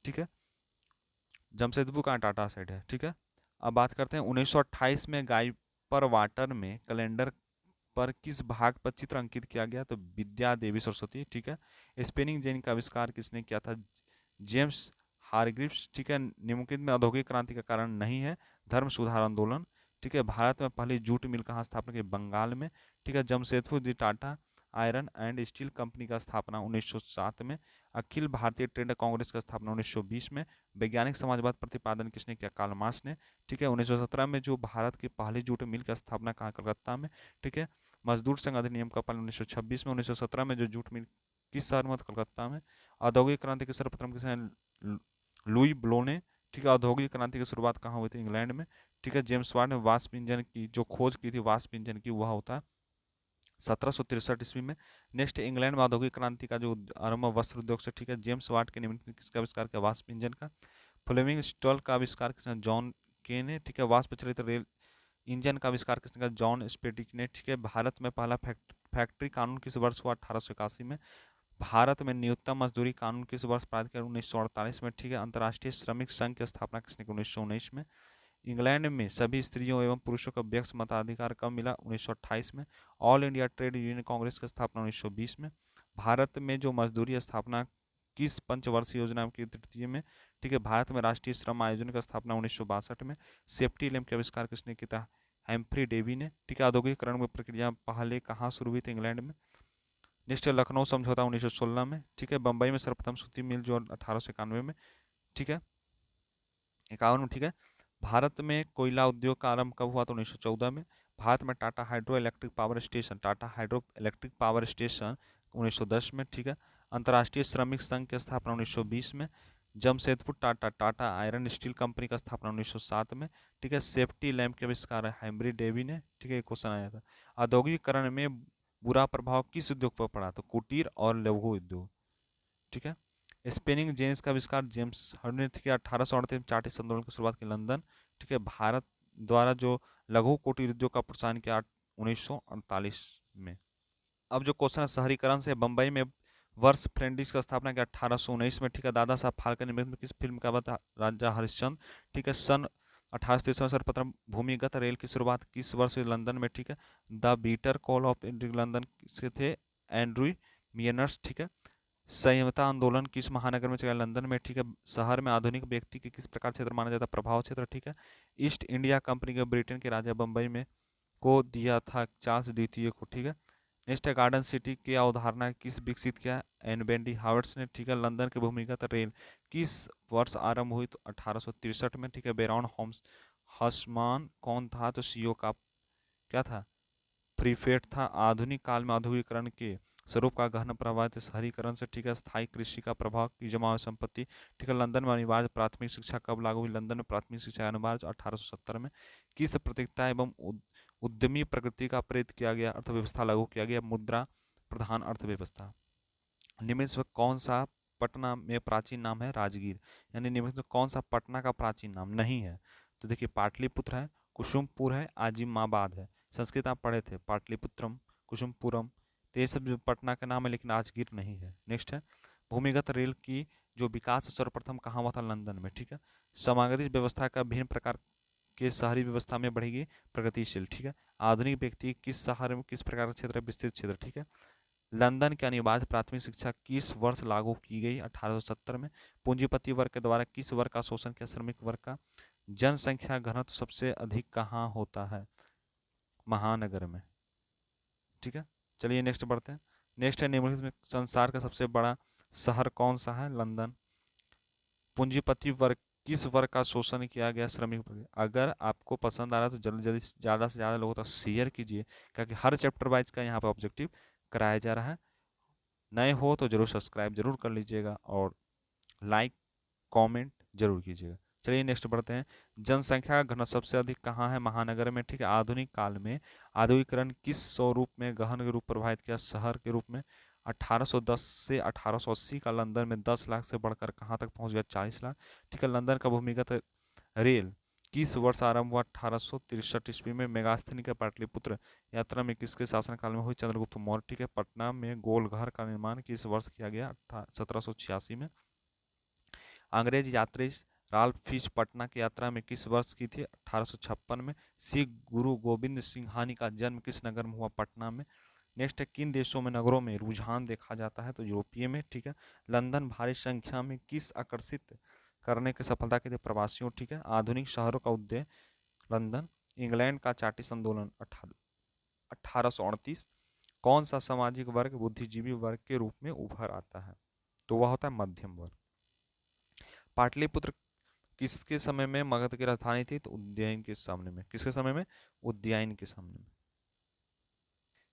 ठीक है। जमशेदपुर का टाटा साइड है, ठीक है। अब बात करते हैं 1928 में गाइपर वाटर में कैलेंडर पर किस भाग पर चित्र अंकित किया गया? तो विद्या देवी सरस्वती, ठीक है। स्पिनिंग जेनी का आविष्कार किसने किया था? जेम्स हारग्रीव्स, ठीक है। निम्नलिखित में औद्योगिक क्रांति का कारण नहीं है? धर्म सुधार आंदोलन, ठीक है। भारत में पहली जूट मिल कहाँ स्थापना की? बंगाल में, ठीक है। Jamshedpur the Tata iron and steel company का स्थापना 1907 में। अखिल भारतीय ट्रेड कांग्रेस का स्थापना 1920 में। वैज्ञानिक समाजवाद प्रतिपादन किसने किया? कार्ल मार्क्स ने, ठीक है। 1917 में जो भारत की पहली जूट मिल की स्थापना कहाँ? कलकत्ता में, ठीक है। मजदूर संघ अधिनियम का पालन 1926 में। 1917 में जो जूट मिल किस शहर में? कलकत्ता में। औद्योगिक क्रांति के सर्वप्रथम किसने? लुई ब्लो ने, ठीक है। औद्योगिक क्रांति की शुरुआत कहाँ हुई थी? इंग्लैंड में, ठीक है। जेम्स वाट ने वाष्प इंजन की जो खोज की थी, वाष्प इंजन की, वह होता है 1763 ईस्वी में। नेक्स्ट इंग्लैंड में औद्योगिक क्रांति का जो आरंभ वस्त्र उद्योग से, ठीक है। जेम्स वाट के निमित्त किसका आविष्कार किया? वाष्प इंजन का। फ्लेमिंग स्टॉल का आविष्कार किसने? जॉन के ने, ठीक है। वाष्प चालित रेल इंजन का आविष्कार किसने किया? जॉन स्पेडिक ने, ठीक है। भारत में पहला फैक्ट्री कानून किस वर्ष हुआ? 1881 में। भारत में न्यूनतम मजदूरी कानून किस वर्ष पारित किया? 1948 में, ठीक है। अंतर्राष्ट्रीय श्रमिक संघ की स्थापना किसने की? 1919 में। इंग्लैंड में सभी स्त्रियों एवं पुरुषों को व्यक्त मताधिकार कब मिला? 1928 में। All India trade union Congress की स्थापना 1920 में। भारत में जो मजदूरी स्थापना किस पंचवर्षीय योजना की तृतीय में, ठीक है। भारत में राष्ट्रीय श्रम आयोजन की स्थापना 1962 में। सेफ्टी लैंप के आविष्कार किसने किया? हेम्फ्री डेवी ने, ठीक है। औद्योगिकरण की प्रक्रिया पहले कहाँ शुरू हुई थी? इंग्लैंड में। नेक्स्ट लखनऊ समझौता 1916 में, ठीक है। बंबई में सर्वप्रथम सूती मिल जो 1891 में, ठीक है। 51 में, ठीक है। भारत में कोयला उद्योग का आरंभ कब हुआ? तो 1914 में। भारत में Tata hydro electric power station 1910 में, ठीक है। अंतर्राष्ट्रीय श्रमिक संघ की स्थापना 1920 में। Jamshedpur Tata iron steel company का स्थापना 1907 में, ठीक है। सेफ्टी लैंप के आविष्कार हेनरी डेवी ने, ठीक है। क्वेश्चन आया था। औद्योगिकरण में बुरा प्रभाव किस उद्योग पर पड़ा? तो कुटीर और लघु उद्योग, ठीक है। स्पिनिंग जेन्स का आविष्कार जेम्स हर्ड ने किया 1838 में। चार्टिस्ट आंदोलन की शुरुआत की लंदन, ठीक है। भारत द्वारा जो लघु कुटीर उद्योग का प्रोत्साहन किया 1948 में। अब जो क्वेश्चन है शहरीकरण से, बंबई में वर्ष फ्रेंडिश का स्थापना किया 1819 में, ठीक है। दादा साहब फाल्के निर्मित किस फिल्म का बता राजा हरिश्चंद्र, ठीक है। सन 1830 में सर्वप्रथम भूमिगत रेल की शुरुआत किस वर्ष हुई लंदन में, ठीक है। The bitter call of London से थे एंड्रू मियनर्स, ठीक है। संयमता आंदोलन किस महानगर में चला लंदन में, ठीक है। शहर में आधुनिक व्यक्ति के किस प्रकार क्षेत्र माना जाता है प्रभाव क्षेत्र, ठीक है। ईस्ट इंडिया कंपनी के ब्रिटेन के राजा बम्बई में को दिया था चार्ल्स द्वितीय को, ठीक है। नेक्स्ट है गार्डन सिटी की अवधारणा किस विकसित किया एनबेंडी हावर्ड्स ने, ठीक है। लंदन के भूमिगत रेल किस वर्ष आरंभ हुई तो 1863 में, ठीक है। बेरॉन होम्स हसमान कौन था तो सीओ का क्या था प्रीफेक्ट था। आधुनिक काल में औद्योगिकरण के स्वरूप का गहन प्रभाव शहरीकरण से, ठीक है। स्थायी कृषि का प्रभाव की जमा हुई संपत्ति, ठीक है। लंदन में अनिवार्य प्राथमिक शिक्षा कब लागू हुई लंदन में प्राथमिक शिक्षा अनिवार्य 1870 में। किस प्रतियोगिता एवं उद्यमी प्रकृति का प्रेरित किया गया अर्थव्यवस्था लागू किया गया मुद्रा प्रधान अर्थव्यवस्था। निम्न में कौन सा पटना में प्राचीन नाम है राजगीर, यानी निम्न में कौन सा पटना का प्राचीन नाम नहीं है तो देखिए पाटलिपुत्र है, कुसुमपुर है, आजिमाबाद है। संस्कृत आप पढ़े थे पाटलिपुत्रम कुसुमपुरम, तो ये सब जो पटना का नाम है लेकिन राजगीर नहीं है। नेक्स्ट है भूमिगत रेल की जो विकास सर्वप्रथम कहाँ हुआ था लंदन में, ठीक है। समागत व्यवस्था का भिन्न प्रकार के शहरी व्यवस्था में बढ़ेगी प्रगतिशील, ठीक है। आधुनिक व्यक्ति किस शहर में किस प्रकार का क्षेत्र विस्तृत क्षेत्र, ठीक है। लंदन के अनिवार्य प्राथमिक शिक्षा किस वर्ष लागू की गई 1870 में। पूंजीपति वर्ग के द्वारा किस वर्ग का शोषण किया श्रमिक वर्ग का। जनसंख्या घनत्व सबसे अधिक कहाँ होता है महानगर में, ठीक है। चलिए नेक्स्ट बढ़ते हैं। नेक्स्ट है निम्नलिखित में संसार का सबसे बड़ा शहर कौन सा है लंदन। पूंजीपति वर्ग किस वर्ग का शोषण किया गया श्रमिक वर्ग। अगर आपको पसंद आ रहा है तो जल्दी जल्दी ज़्यादा से ज़्यादा लोगों तक शेयर कीजिए क्योंकि हर चैप्टर वाइज का यहाँ पर ऑब्जेक्टिव कराया जा रहा है। नए हो तो जरूर सब्सक्राइब जरूर कर लीजिएगा और लाइक कमेंट जरूर कीजिएगा। चलिए नेक्स्ट बढ़ते हैं। जनसंख्या का घनत्व सबसे अधिक कहाँ है महानगर में, ठीक है। आधुनिक काल में आधुनिकीकरण किस स्वरूप में गहन के रूप प्रभावित किया शहर के रूप में। 1810 से 1880 का लंदन में 10 लाख से बढ़कर कहाँ तक पहुँच गया 40 लाख, ठीक है। लंदन का भूमिगत रेल किस वर्ष आरंभ हुआ 1863 ईस्वी में। मेगास्थनी के पाटलिपुत्र यात्रा में किसके शासनकाल में हुई चंद्रगुप्त मौर्य, ठीक है। पटना में गोलघर का निर्माण किस वर्ष किया गया 1786 में। अंग्रेज यात्री राल्फ फिश पटना की यात्रा में किस वर्ष की थी 1856 में। सिख गुरु गोविंद सिंघानी का जन्म किस नगर में हुआ पटना में। नेक्स्ट है किन देशों में नगरों में रुझान देखा जाता है तो यूरोपीय में, ठीक है। लंदन भारी संख्या में किस आकर्षित करने की सफलता के लिए प्रवासियों, ठीक है। आधुनिक शहरों का उदय लंदन। इंग्लैंड का चार्टिस्ट आंदोलन 1838 कौन सा सामाजिक वर्ग बुद्धिजीवी वर्ग के रूप में उभर आता है तो वह होता है मध्यम वर्ग। पाटलिपुत्र किसके समय में मगध की राजधानी थी तो उज्जैन के सामने में। किसके समय में उज्जैन के सामने में।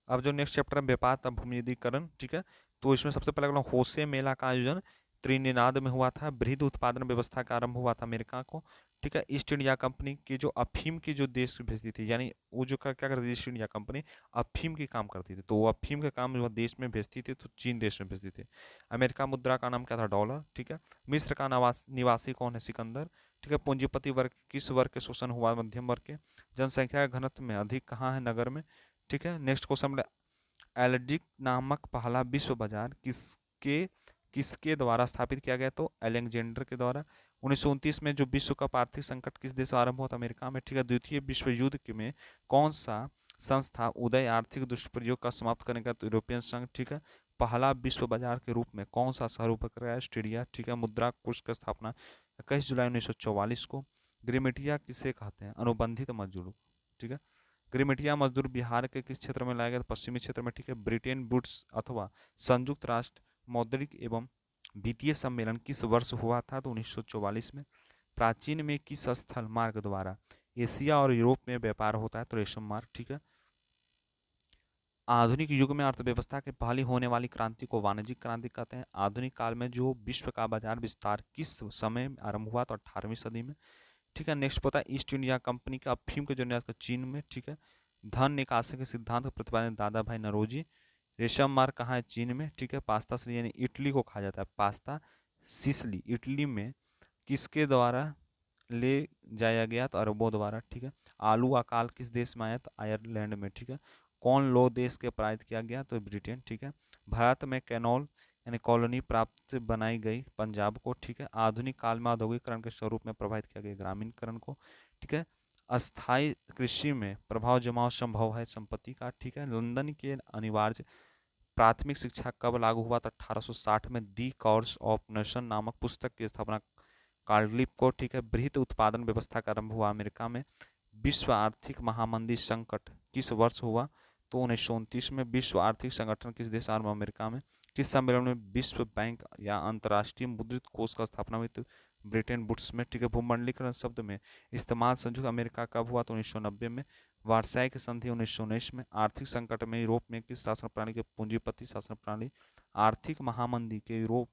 अब जो नेक्स्ट चैप्टर है व्यापार तथा भूमिधिकरण, ठीक है। तो इसमें सबसे पहले होसे मेला का आयोजन त्रिनिदाद में हुआ था। वृहद उत्पादन व्यवस्था का आरंभ हुआ था अमेरिका को, ठीक है। ईस्ट इंडिया कंपनी की जो अफीम की जो देश भेजती थी यानी वो जो क्या करती थी ईस्ट इंडिया कंपनी अफीम की काम करती थी तो वो अफीम का काम जो देश में भेजती थी तो चीन देश में भेजती थी। अमेरिका मुद्रा का नाम क्या था डॉलर, ठीक है। मिस्र का निवासी कौन है सिकंदर, ठीक है। पूंजीपति वर्ग किस वर्ग के शोषण हुआ मध्यम वर्ग के। जनसंख्या घनत्व में अधिक कहाँ है नगर में, ठीक है। नेक्स्ट क्वेश्चन एल्डिक नामक पहला विश्व बाजार किसके किसके द्वारा स्थापित किया गया तो अलेक्जेंडर के द्वारा। 1929 में जो विश्व कप आर्थिक संकट किस देश आरंभ हुआ था अमेरिका में, ठीक है। द्वितीय विश्व युद्ध में कौन सा संस्था उदय आर्थिक दुष्प्रयोग का समाप्त करने का तो यूरोपियन संघ, ठीक है। पहला विश्व बाजार के रूप में कौन सा शहर उभर कर आया स्टेडिया, ठीक है। मुद्रा कोष की स्थापना 21 जुलाई 1944 को। गिरिमिटिया किसे कहते हैं अनुबंधित मजदूर, ठीक है। गिरिमिटिया मजदूर बिहार के किस क्षेत्र में लाया गया पश्चिमी क्षेत्र में, ठीक है। ब्रिटेन वुड्स अथवा संयुक्त राष्ट्र मौद्रिक एवं वित्तीय सम्मेलन किस वर्ष हुआ था तो 1944 में। प्राचीन में किस स्थल मार्ग द्वारा एशिया और यूरोप में व्यापार होता है तो रेशम मार्ग, ठीक है। आधुनिक युग में अर्थव्यवस्था के पहली होने वाली क्रांति को वाणिज्यिक क्रांति कहते हैं। आधुनिक काल में जो विश्व का बाजार विस्तार किस समय आरंभ हुआ तो 18वीं सदी में, ठीक है। नेक्स्ट पता है ईस्ट इंडिया कंपनी का अफीम के जो निर्यात चीन में, ठीक है। धन निकासी के सिद्धांत को प्रतिपादन दादा भाई नौरोजी। रेशम मार्ग कहाँ है चीन में, ठीक है। पास्ता सिली यानी इटली को कहा जाता है पास्ता सिसली इटली में किसके द्वारा ले जाया गया तो अरबों द्वारा, ठीक है। आलू अकाल किस देश में आया तो आयरलैंड में, ठीक है। कौन लो देश के पराजित किया गया तो ब्रिटेन, ठीक है। भारत में कैनोल यानी कॉलोनी प्राप्त बनाई गई पंजाब को, ठीक है। आधुनिक काल में औद्योगिकरण के स्वरूप में प्रभावित किया गया ग्रामीणकरण को, ठीक है। अस्थायी कृषि में प्रभाव जमाव संभव है संपत्ति का, ठीक है। लंदन के अनिवार्य प्राथमिक शिक्षा कब लागू हुआ था? 1860 में। दी कोर्स ऑफ नेशन नामक पुस्तक की स्थापना कार्डलिप को, ठीक है। बृहत उत्पादन व्यवस्था का आरंभ हुआ अमेरिका में। विश्व आर्थिक महामंदी संकट किस वर्ष हुआ? तो 1929 में। विश्व आर्थिक संगठन किस देश आरंभ? अमेरिका में। किस सम्मेलन में विश्व बैंक या अंतर्राष्ट्रीय मुद्रित कोष का स्थापना हुई? तो ब्रिटेन वुड्स में, ठीक है। भूमंडलीकरण शब्द में इस्तेमाल संयुक्त अमेरिका कब हुआ? तो 1990 में। वार्साई की संधि 1919 में। आर्थिक संकट में यूरोप में किस शासन प्रणाली के पूंजीपति शासन प्रणाली? आर्थिक महामंदी के यूरोप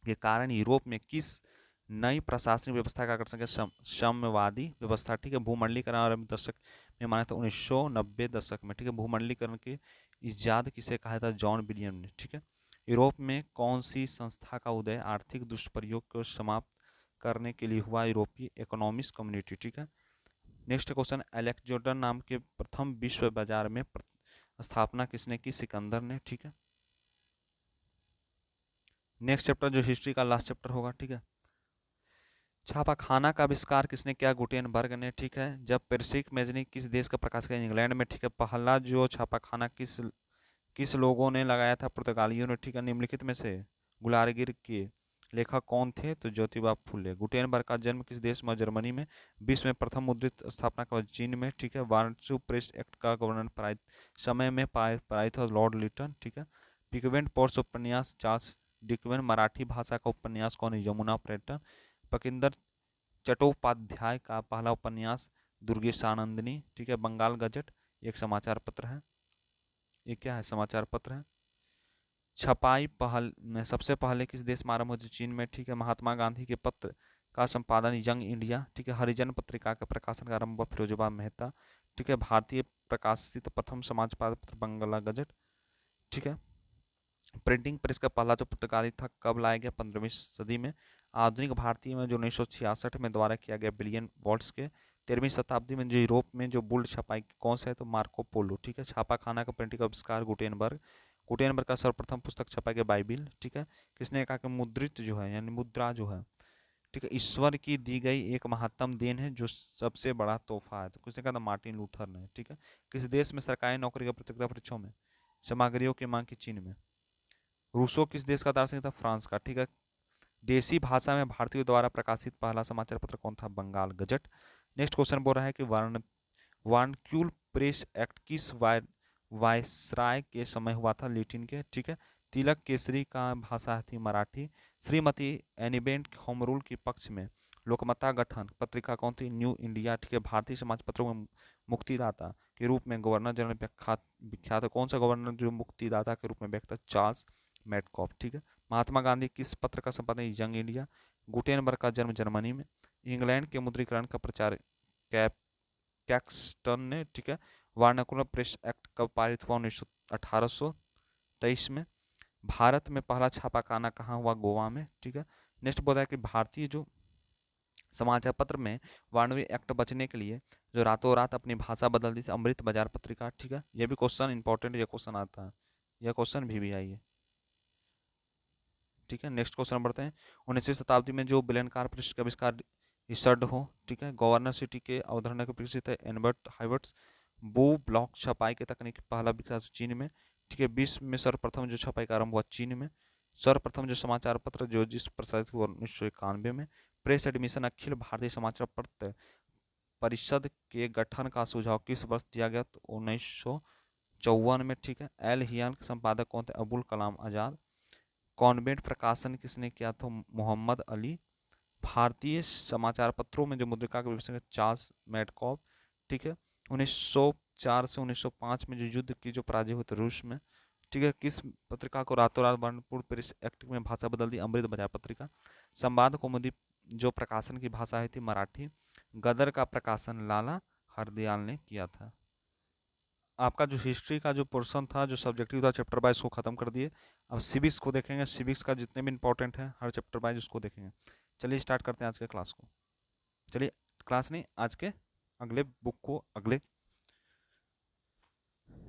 के कारण यूरोप में किस नई प्रशासनिक व्यवस्था का आकर्षण है? साम्यवादी व्यवस्था, ठीक है। भूमंडलीकरण और दशक में माना था 1990 दशक में, ठीक है। भूमंडलीकरण की इजाद किसे कहा था? जॉन विलियम ने, ठीक है। यूरोप में कौन सी संस्था का उदय आर्थिक दुष्प्रयोग को समाप्त करने के लिए हुआ? यूरोपीय इकोनॉमिक्स कम्युनिटी, ठीक है। नेक्स्ट क्वेश्चन, अलेक्जेंडर नाम के प्रथम विश्व बाजार में स्थापना किसने की? सिकंदर ने, ठीक है। नेक्स्ट चैप्टर जो हिस्ट्री का लास्ट चैप्टर होगा, ठीक है। छापाखाना का आविष्कार किसने किया? गुटेनबर्ग ने, ठीक है। जब पेर्सिक मैगजीन किस देश का प्रकाश किया? इंग्लैंड में, ठीक है। पहला जो छापाखाना किस किस लोगों ने लगाया था? पुर्तगालियों ने, ठीक है। निम्नलिखित में से गुलारगिर के लेखक कौन थे? तो ज्योतिबा फुले। गुटेनबर्ग का जन्म किस देश में? जर्मनी में। विश्व में प्रथम मुद्रित स्थापना का चीन में, ठीक है। वार्सो प्रेस एक्ट का गवर्नर पारित समय में पारित था लॉर्ड लिटन, ठीक है। पिकवेंट पोर्स उपन्यास चार्ल्स डिकवेन। मराठी भाषा का उपन्यास कौन है? यमुना पर्यटन। पकिंदर चट्टोपाध्याय का पहला उपन्यास दुर्गेशानंदिनी, ठीक है। बंगाल गजट एक समाचार पत्र है, ये क्या है? समाचार पत्र है। छपाई सबसे पहले किस देश में आरंभ हुई? चीन में, ठीक है। महात्मा गांधी के पत्र का संपादन यंग इंडिया, ठीक है। हरिजन पत्रिका का प्रकाशन का आरंभ हुआ फिरोजबाद मेहता, ठीक है। भारतीय प्रकाशित प्रथम समाचार पत्र बंगला गजट, ठीक है। प्रिंटिंग प्रेस का पहला जो पुर्तगाली था कब लाया गया? 15वीं सदी में। आधुनिक भारतीय में जो 1966 में द्वारा किया गया बिलियन वॉट्स के। 13वीं शताब्दी में जो यूरोप में जो बुल्ड छपाई कौन सा है? तो मार्को पोलो, ठीक है। छापाखाना का प्रिंटिंग का आविष्कार गुटेनबर्ग। गुटेनबर्ग का सर्वप्रथम पुस्तक छपा गया बाइबिल, ठीक है। किसने कहा कि मुद्रित जो है यानी मुद्रा जो है, ठीक है, ईश्वर की दी गई एक महत्तम देन है जो सबसे बड़ा तोहफा है? तो किसने कहा था? मार्टिन लूथर ने, ठीक है। किस देश में सरकारी नौकरी का प्रतियोगिता परीक्षाओं में सामग्रियों की मांग की? चीन में। रूसो किस देश का दार्शनिक था? फ्रांस का, ठीक है। देसी भाषा में भारतीयों द्वारा प्रकाशित पहला समाचार पत्र कौन था? बंगाल गजट। नेक्स्ट क्वेश्चन बोल रहा है कि वारनक्यूल प्रेस एक्ट किस वायसराय के समय हुआ था? लेटिन के, ठीक है। तिलक केसरी का भाषा थी मराठी। श्रीमती एनीबेंट होम रूल के पक्ष में लोकमता गठन पत्रिका कौन थी? न्यू इंडिया, ठीक है। भारतीय समाज पत्रों में मुक्तिदाता के रूप में गवर्नर जनरल विख्यात कौन सा गवर्नर जो मुक्तिदाता के रूप में व्यक्त? चार्ल्स मेडकॉफ, ठीक है। महात्मा गांधी किस पत्र का संपादन? Young India. गुटेनबर्ग का जन्म जर्मनी में। इंग्लैंड के मुद्रीकरण का प्रचार कैक्सटन ने, ठीक है। वार्नाकुलम प्रेस एक्ट कब पारित हुआ? 1823 में। भारत में पहला छापाखाना कहाँ हुआ? गोवा में, ठीक है। नेक्स्ट बोला है कि भारतीय जो समाचार पत्र में वारणवी एक्ट बचने के लिए जो रातों रात अपनी भाषा बदल दी थी, अमृत बाजार पत्रिका, ठीक है। ये भी क्वेश्चन इंपॉर्टेंट, ये क्वेश्चन आता है, यह क्वेश्चन भी आई है, ठीक है। नेक्स्ट क्वेश्चन बढ़ते हैं। 19वीं शताब्दी में जो बेलनकार पृष्ठ का आविष्कार रिचर्ड हो, ठीक है। गवर्नर सिटी के अवधारणा के विकसित है एनबर्ट हाइवर्ट्स। बो ब्लॉक छपाई की तकनीक पहला विकास चीन में, ठीक है। विश्व में सर्वप्रथम जो छपाई का आरंभ हुआ चीन में। सर्वप्रथम जो समाचार पत्र जो जिस प्रसारित हुआ 1991 में। प्रेस एडमिशन अखिल भारतीय समाचार पत्र परिषद के गठन का सुझाव किस वर्ष दिया गया? तो 1954 में, ठीक है। एल हियान के संपादक कौन थे? अबुल कलाम आजाद। कॉन्वेंट प्रकाशन किसने किया था? मोहम्मद अली। भारतीय समाचार पत्रों में जो मुद्रिका का विभाजन है चार्ल्स मेडकॉफ, ठीक है। 1904 से 1905 में जो युद्ध की जो पराजय हुई थी रूस में, ठीक है। किस पत्रिका को रातों रात वर्णपूर्ण प्रेस एक्ट में भाषा बदल दी? अमृत बाजार पत्रिका। संवाद कौमुदी जो प्रकाशन की भाषा हुई थी मराठी। गदर का प्रकाशन लाला हरदयाल ने किया था। आपका जो हिस्ट्री का जो पोर्शन था जो सब्जेक्टिव था चैप्टर वाइज को खत्म कर दिए। अब सिविक्स को देखेंगे, सिविक्स का जितने भी इंपॉर्टेंट है हर चैप्टर वाइज उसको देखेंगे। चलिए स्टार्ट करते हैं आज के क्लास को। चलिए क्लास नहीं, आज के अगले बुक को अगले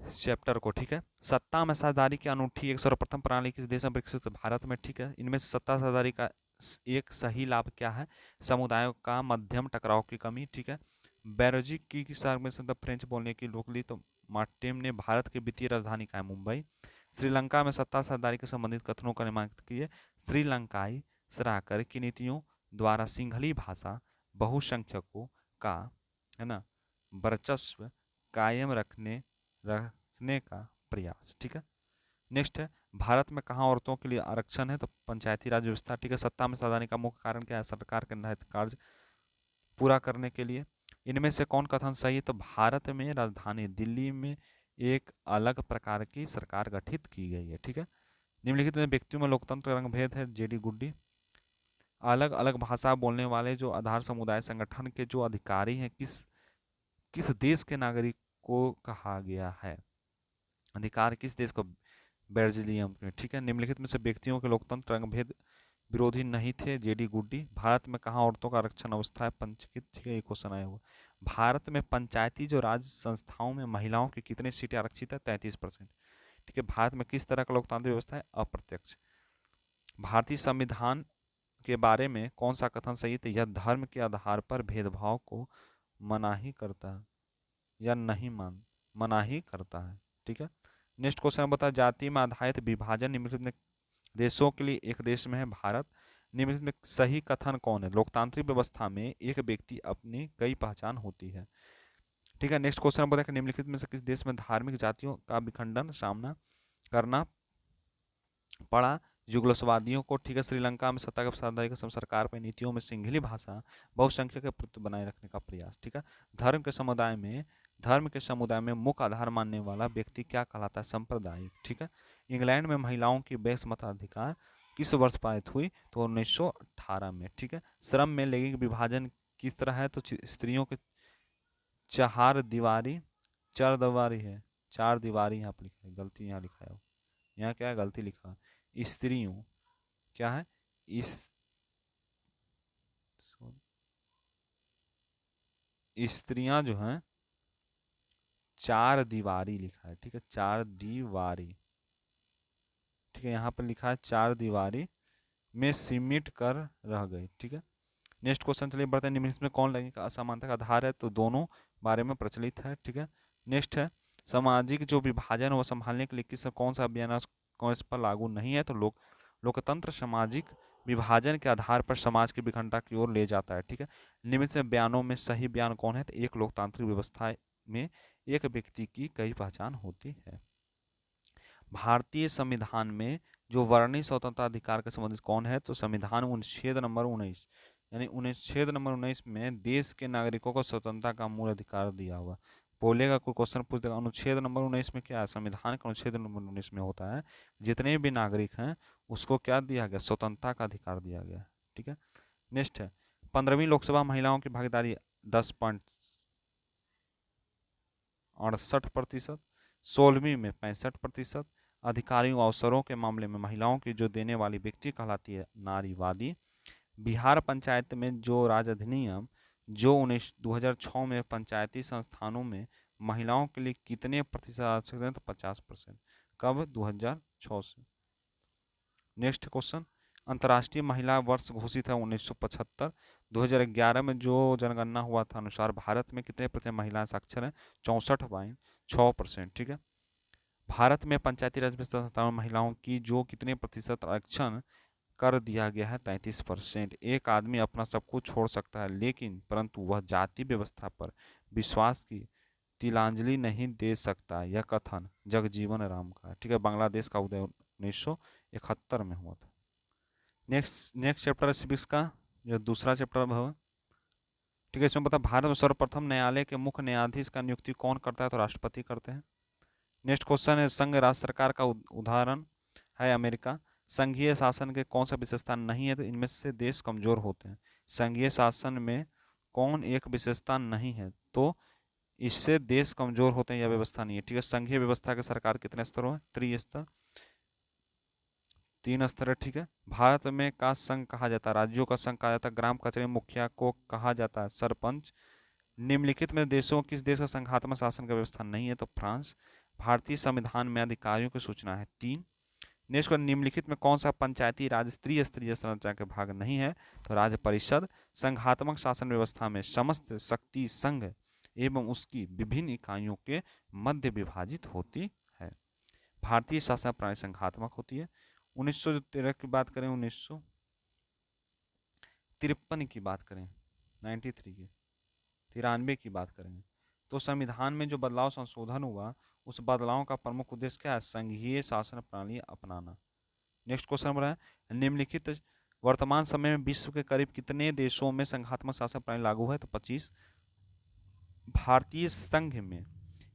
चैप्टर को, ठीक है। सत्ता में साझेदारी की अनूठी एक सर्वप्रथम प्रणाली किस देश में विकसित? भारत में, ठीक है। इनमें से सत्ता साझेदारी का एक सही लाभ क्या है? समुदायों का मध्यम टकराव की कमी, ठीक है। बैरोजी की साख में मतलब फ्रेंच बोलने की लोक ली, तो मार्टेम ने भारत की वित्तीय राजधानी का है मुंबई। श्रीलंका में सत्ता साझेदारी के संबंधित कथनों का निर्माण किए। श्रीलंकाई सराकर की नीतियों द्वारा सिंहली भाषा बहुसंख्यकों का, है ना, वर्चस्व कायम रखने का प्रयास, ठीक है। नेक्स्ट है, भारत में कहाँ औरतों के लिए आरक्षण है? तो पंचायती राज व्यवस्था, ठीक है। सत्ता में साझेदारी का मुख्य कारण क्या है? सरकार के निहित कार्य पूरा करने के लिए। इनमें से कौन कथन सही है? तो भारत में राजधानी दिल्ली में एक अलग प्रकार की सरकार गठित की गई है, ठीक है। निम्नलिखित में व्यक्तियों में लोकतंत्र रंग भेद है। जेडी गुड्डी। अलग अलग भाषा बोलने वाले जो आधार समुदाय संगठन के जो अधिकारी हैं, किस किस देश के नागरिक को कहा गया है? अधिकार किस देश को? बेल्जियम में, ठीक है। निम्नलिखित में से व्यक्तियों के लोकतंत्र रंग भेद विरोधी नहीं थे। जेडी गुड्डी। भारत में कहाँ औरतों का आरक्षण अवस्था है? पंचीकृत, ठीक है, ये क्वेश्चन आया हुआ। भारत में पंचायती जो राज्य संस्थाओं में महिलाओं की कितनी सीटें आरक्षित है? 33%, ठीक है। भारत में किस तरह का लोकतांत्रिक व्यवस्था है? अप्रत्यक्ष। भारतीय संविधान के बारे में कौन सा कथन सही है? तो यह धर्म के आधार पर भेदभाव को मनाही करता है या नहीं मनाही करता है, ठीक है। नेक्स्ट क्वेश्चन बता, जाति में आधारित विभाजन निम्नलिखित में देशों के लिए एक देश में है भारत। निम्नलिखित में सही कथन कौन है? लोकतांत्रिक व्यवस्था में एक व्यक्ति अपनी कई पहचान होती है, ठीक है। नेक्स्ट क्वेश्चन बता कि निम्नलिखित में से किस देश में धार्मिक जातियों का विखंडन सामना करना पड़ा? युगलसवादियों को, ठीक है। श्रीलंका में सत्ता के साझेदारी के समय सरकार पर नीतियों में सिंहली भाषा बहुसंख्यक के प्रति बनाए रखने का प्रयास, ठीक है। धर्म के समुदाय में मुख्य आधार मानने वाला व्यक्ति क्या कहलाता है? सांप्रदायिक, ठीक है। इंग्लैंड में महिलाओं की बेस मताधिकार किस वर्ष पारित हुई? तो 1918 में, ठीक है। श्रम में लैंगिक विभाजन किस तरह है? तो स्त्रियों के चार दीवारी चार दीवारी यहाँ पर लिखा है, गलती यहाँ लिखा है, यहाँ क्या है? गलती लिखा है। स्त्रियों क्या है? इस स्त्रियां जो हैं चार दीवारी लिखा है, ठीक है, चार दीवारी, ठीक है। यहाँ पर लिखा है चार दीवारी में सिमट कर रह गई, ठीक है। नेक्स्ट क्वेश्चन चलिए बढ़ते हैं। निम्नलिखित में कौन लैंगिक असमानता का आधार है? तो दोनों बारे में प्रचलित है, ठीक है। नेक्स्ट है, सामाजिक जो विभाजन है वो संभालने के लिए कौन सा अभियान है? कौन इस पर लागू नहीं है? तो लोकतंत्र सामाजिक विभाजन के आधार पर समाज की विखंडता की ओर ले जाता है, ठीक है। निम्नलिखित में बयानों में सही बयान कौन है? तो एक लोकतांत्रिक व्यवस्था में एक व्यक्ति की कई पहचान होती है। भारतीय संविधान में जो वर्णीय स्वतंत्रता अधिकार के संबंधित कौन है? तो संविधान अनुच्छेद नंबर 19, यानी अनुच्छेद नंबर 19 में देश के नागरिकों को स्वतंत्रता का मूल अधिकार दिया हुआ। बोलेगा कोई क्वेश्चन पूछ देगा अनुच्छेद नंबर 19 में क्या है? संविधान का अनुच्छेद नंबर 19 में होता है जितने भी नागरिक हैं उसको क्या दिया गया? स्वतंत्रता का अधिकार दिया गया, ठीक है। नेक्स्ट है, 15वीं लोकसभा महिलाओं की भागीदारी 10.68%, 16वीं में 65%। अधिकारियों अवसरों के मामले में महिलाओं की जो देने वाली व्यक्ति कहलाती है नारीवादी। बिहार पंचायत में जो राज अधिनियम जो 2006 में पंचायती संस्थानों में महिलाओं के लिए कितने प्रतिशत आरक्षण है? तो 50%। कब? 2006 से। नेक्स्ट क्वेश्चन, अंतर्राष्ट्रीय महिला वर्ष घोषित है 1975। 2011 में जो जनगणना हुआ था अनुसार भारत में कितने प्रतिशत महिलाएं साक्षर हैं? 64.6%, ठीक है। भारत में पंचायती राज संस्थाओं में महिलाओं की जो कितने प्रतिशत आरक्षण कर दिया गया है? 33%। एक आदमी अपना सब कुछ छोड़ सकता है लेकिन परंतु वह जाति व्यवस्था पर विश्वास की तिलांजलि नहीं दे सकता। यह कथन जगजीवन राम का है, ठीक है। बांग्लादेश का उदय 1971 में हुआ था। नेक्स्ट चैप्टर है सिविक्स का, जो दूसरा चैप्टर है, ठीक है। इसमें बता, भारत में सर्वप्रथम न्यायालय के मुख्य न्यायाधीश का नियुक्ति कौन करता है? तो राष्ट्रपति करते हैं। नेक्स्ट क्वेश्चन है, संघ राज्य सरकार का उदाहरण है अमेरिका। संघीय शासन के कौन सा विशेषता नहीं है? तो इनमें से देश कमजोर होते हैं। संघीय शासन में कौन एक विशेषता नहीं है? तो इससे देश कमजोर होते हैं, यह व्यवस्था नहीं है, ठीक है। संघीय व्यवस्था के सरकार कितने स्तरों में? त्रिस्तर, 3 स्तर है, ठीक है। भारत में का संघ कहा जाता है? राज्यों का संघ कहा जाता है। ग्राम कचरे मुखिया को कहा जाता है सरपंच। निम्नलिखित में देशों किस देश का संघात्मक शासन का व्यवस्था नहीं है? तो फ्रांस। भारतीय संविधान में अधिकारियों की सूचना है 3। नेक्स्ट क्वेश्चन, निम्नलिखित में कौन सा पंचायती राज स्तरीय संरचना के भाग नहीं है? तो राज्य परिषद संघात्मक शासन व्यवस्था में समस्त शक्ति संघ एवं उसकी विभिन्न इकाइयों के मध्य विभाजित होती है। भारतीय शासन प्रणाली संघात्मक होती है। 1913 की बात करें, 1953 की बात करें, 93 की, 93 की बात करें, तो संविधान में जो बदलाव संशोधन हुआ, उस बदलाव का प्रमुख उद्देश्य क्या है? संघीय शासन प्रणाली अपनाना। नेक्स्ट क्वेश्चन नंबर है, निम्नलिखित वर्तमान समय में विश्व के करीब कितने देशों में संघात्मक शासन प्रणाली लागू है? तो 25। भारतीय संघ में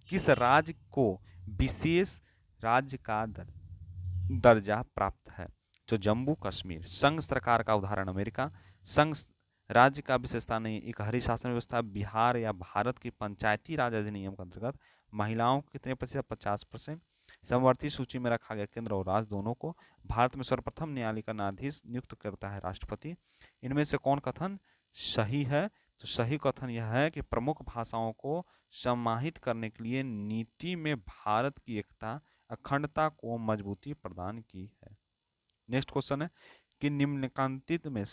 किस राज्य को विशेष राज्य का दर्जा प्राप्त है? तो जम्मू कश्मीर। संघ सरकार का उदाहरण अमेरिका। संघ राज्य का विशेषता नहीं, एक हरी शासन व्यवस्था। बिहार या भारत की पंचायती राज अधिनियम के अंतर्गत महिलाओं को कितने प्रतिशत? 50%। समवर्ती सूची में रखा गया केंद्र और राज्य दोनों को। भारत में सर्वप्रथम न्यायालय न्यायाधीश नियुक्त करता है राष्ट्रपति। इनमें से कौन कथन सही है? तो सही कथन यह है कि प्रमुख भाषाओं को समाहित करने के लिए नीति में भारत की एकता अखंडता को मजबूती प्रदान की है। नेक्स्ट क्वेश्चन है कि निम्नलिखित में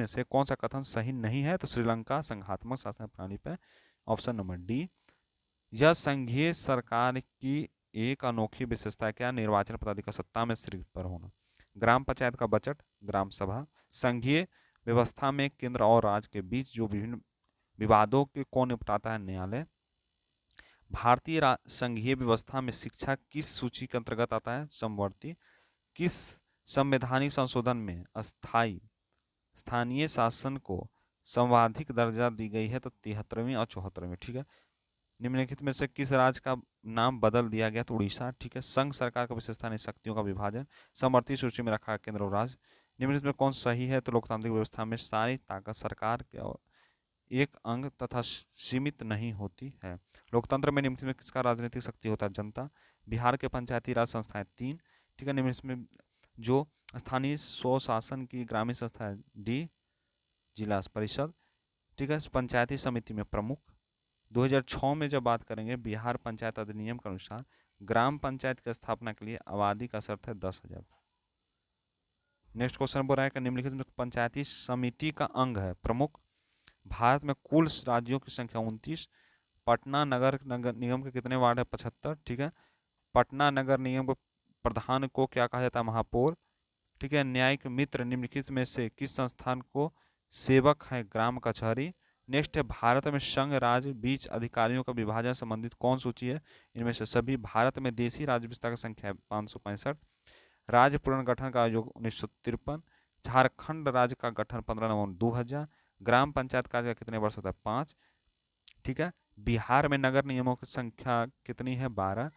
से कौन सा कथन सही नहीं है? तो श्रीलंका संघात्मक शासन प्रणाली पे ऑप्शन नंबर डी। यह संघीय सरकार की एक अनोखी विशेषता क्या? निर्वाचन पदाधिकारी सत्ता में सिर पर होना। ग्राम पंचायत का बजट, ग्राम सभा। संघीय व्यवस्था में केंद्र और राज्य के बीच जो विभिन्न विवादों के को निपटाता है, न्यायालय। भारतीय संघीय व्यवस्था में शिक्षा किस सूची के अंतर्गत आता है? समवर्ती। किस संवैधानिक संशोधन में स्थानीय शासन को संवैधानिक दर्जा दी गई है? तो 73वीं और 74वीं। ठीक है। निम्नलिखित में से किस राज्य का नाम बदल दिया गया? तो उड़ीसा। ठीक है। संघ सरकार का विशेषता नहीं, शक्तियों का विभाजन। समवर्ती सूची में रखा केंद्र और राज्य। निम्नलिखित में कौन सही है? तो लोकतांत्रिक व्यवस्था में सारी ताकत सरकार के और एक अंग तथा सीमित नहीं होती है। लोकतंत्र में निम्नलिखित में किसका राजनीतिक शक्ति होता है? जनता। बिहार के पंचायती राज संस्थाएं 3। ठीक है। निम्नलिखित में जो स्थानीय स्वशासन की ग्रामीण संस्था है, डी जिला परिषद। ठीक है। पंचायती समिति में प्रमुख। 2006 में जब बात करेंगे, बिहार पंचायत अधिनियम के अनुसार ग्राम पंचायत की स्थापना के लिए आबादी का शर्त है 10,000। नेक्स्ट क्वेश्चन बोल रहा है कि निम्नलिखित में पंचायती समिति का अंग है प्रमुख। भारत में कुल राज्यों की संख्या 29। पटना नगर निगम के कितने वार्ड है? 75। ठीक है। पटना नगर निगम प्रधान को क्या कहा जाता है? महापौर। ठीक है। न्यायिक मित्र निम्नलिखित में से किस संस्थान को सेवक है? ग्राम कचहरी। नेक्स्ट है, भारत में संघ राज्य बीच अधिकारियों का विभाजन संबंधित कौन सूची है? इनमें से सभी। भारत में देशी राज्य विस्तार की संख्या है 565। राज्य पुनर्गठन का आयोग 1953। झारखंड राज्य का गठन 15 नवंबर 2000। ग्राम पंचायत कार्य का कितने वर्ष होता है? 5। ठीक है। बिहार में नगर नियमों की संख्या कितनी है? 12।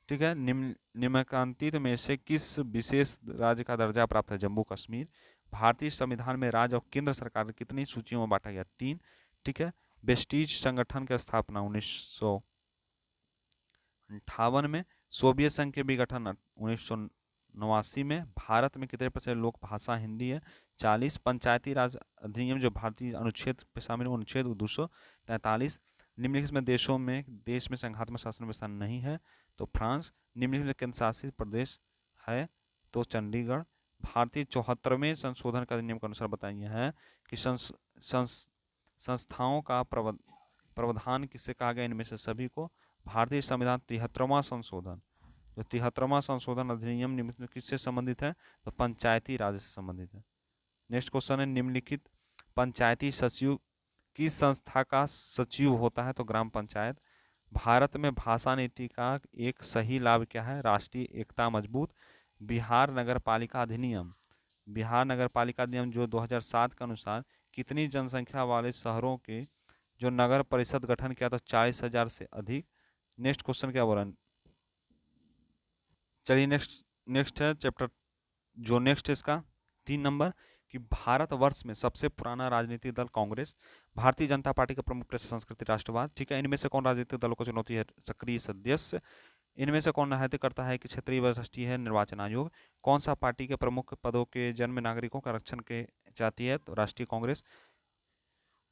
ठीक है। निम्नलिखित में से किस विशेष राज्य का दर्जा प्राप्त है? जम्मू कश्मीर। भारतीय संविधान में राज्य और केंद्र सरकार कितनी सूचियों में बांटा गया? 3। ठीक है। वेस्टीज संगठन की स्थापना 1958 में। सोवियत संघ के विघटन 1989 में। भारत में कितने प्रतिशत लोक भाषा हिंदी है? 40। पंचायती राज अधिनियम जो भारतीय अनुच्छेद पे शामिल है, अनुच्छेद 243। निम्नलिखित में देश में संघात्मक शासन व्यवस्था नहीं है? तो फ्रांस। निम्नलिखित में केंद्र शासित प्रदेश है? तो चंडीगढ़। भारतीय 74वें संशोधन का अधिनियम के अनुसार बताइए है कि संस्थाओं का प्रावधान किससे कहा गया? इनमें से सभी को। भारतीय संविधान 73वां संशोधन, जो 73वां संशोधन अधिनियम निम्नलिखित में किससे संबंधित है? तो पंचायती राज से संबंधित है। नेक्स्ट क्वेश्चन है, निम्नलिखित पंचायती सचिव किस संस्था का सचिव होता है? तो ग्राम पंचायत। भारत में भाषा नीति का एक सही लाभ क्या है? राष्ट्रीय एकता मजबूत। बिहार नगर पालिका अधिनियम जो 2007 के अनुसार कितनी जनसंख्या वाले शहरों के जो नगर परिषद गठन किया? तो 40,000 से अधिक। नेक्स्ट क्वेश्चन क्या बोल रहा है? चलिए नेक्स्ट है चैप्टर, जो नेक्स्ट है इसका 3 नंबर कि भारतवर्ष में सबसे पुराना राजनीतिक दल कांग्रेस। भारतीय जनता पार्टी का प्रमुख कृषि संस्कृति राष्ट्रवाद। ठीक है। इनमें से कौन राजनीतिक दलों को चुनौती है? सक्रिय सदस्य। इनमें से कौन नागरिक करता है कि क्षेत्रीय व राष्ट्रीय है? निर्वाचन आयोग। कौन सा पार्टी के प्रमुख पदों के जन्म नागरिकों का रक्षण के चाहती है? तो राष्ट्रीय कांग्रेस।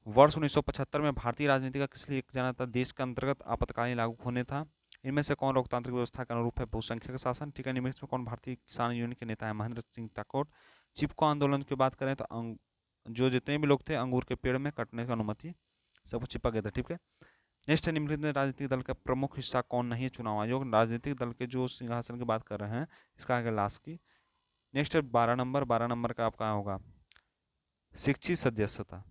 वर्ष 1975 में भारतीय राजनीति का किस लिए जाना था? देश के अंतर्गत आपातकालीन लागू होने था। इनमें से कौन लोकतांत्रिक व्यवस्था के अनुरूप है? बहुसंख्यक शासन, ठीक है। निम्न में कौन भारतीय किसान यूनियन के नेता है? महेंद्र सिंह ठाकुर। चिपको आंदोलन की बात करें तो जो जितने भी लोग थे अंगूर के पेड़ में कटने की अनुमति सबको चिपक गया था, ठीक है। नेक्स्ट है, निम्नलिखित में राजनीतिक दल का प्रमुख हिस्सा कौन नहीं है? चुनाव आयोग। राजनीतिक दल के जो सिंहासन की बात कर रहे हैं, इसका आगे लास्ट की। नेक्स्ट है 12 नंबर, 12 नंबर का आपका होगा शिक्षित सदस्यता।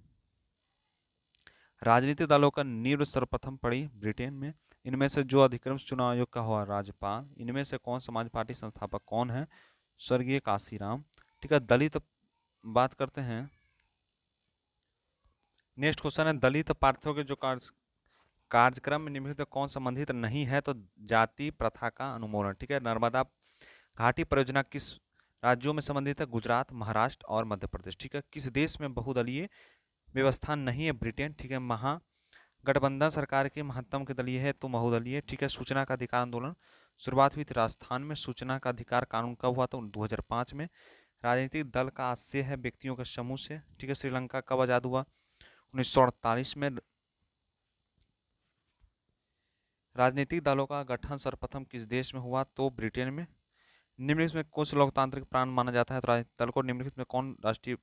राजनीतिक दलों का नींव सर्वप्रथम पड़ी ब्रिटेन में। इनमें से जो अधिक्रम चुनाव आयोग का हुआ राज्यपाल। इनमें से कौन समाज पार्टी संस्थापक कौन है? स्वर्गीय काशीराम, ठीक है। दलित बात करते हैं। नेक्स्ट क्वेश्चन है, दलित प्रार्थियों के जो कार्यक्रम में निम्नलिखित में कौन संबंधित नहीं है? तो जाति प्रथा का अनुमोदन, ठीक है। नर्मदा घाटी परियोजना किस राज्यों में संबंधित है? गुजरात, महाराष्ट्र और मध्य प्रदेश, ठीक है। किस देश में बहुदलीय व्यवस्था नहीं है? ब्रिटेन, ठीक है। महागठबंधन सरकार की महत्तम के दलीय है तो बहुदलीय, ठीक है। सूचना का अधिकार आंदोलन शुरुआत हुई थी राजस्थान में। सूचना का अधिकार कानून कब हुआ? तो 2005 में। राजनीतिक दल का आशय है व्यक्तियों के समूह से, ठीक है। श्रीलंका कब आजाद हुआ? 1948 में। राजनीतिक दलों का गठन सर्वप्रथम किस देश में हुआ? तो ब्रिटेन में। निम्नलिखित में कुछ लोकतांत्रिक प्राण माना जाता है? तो राजनीतिक दल को। निम्नलिखित में कौन राष्ट्रीय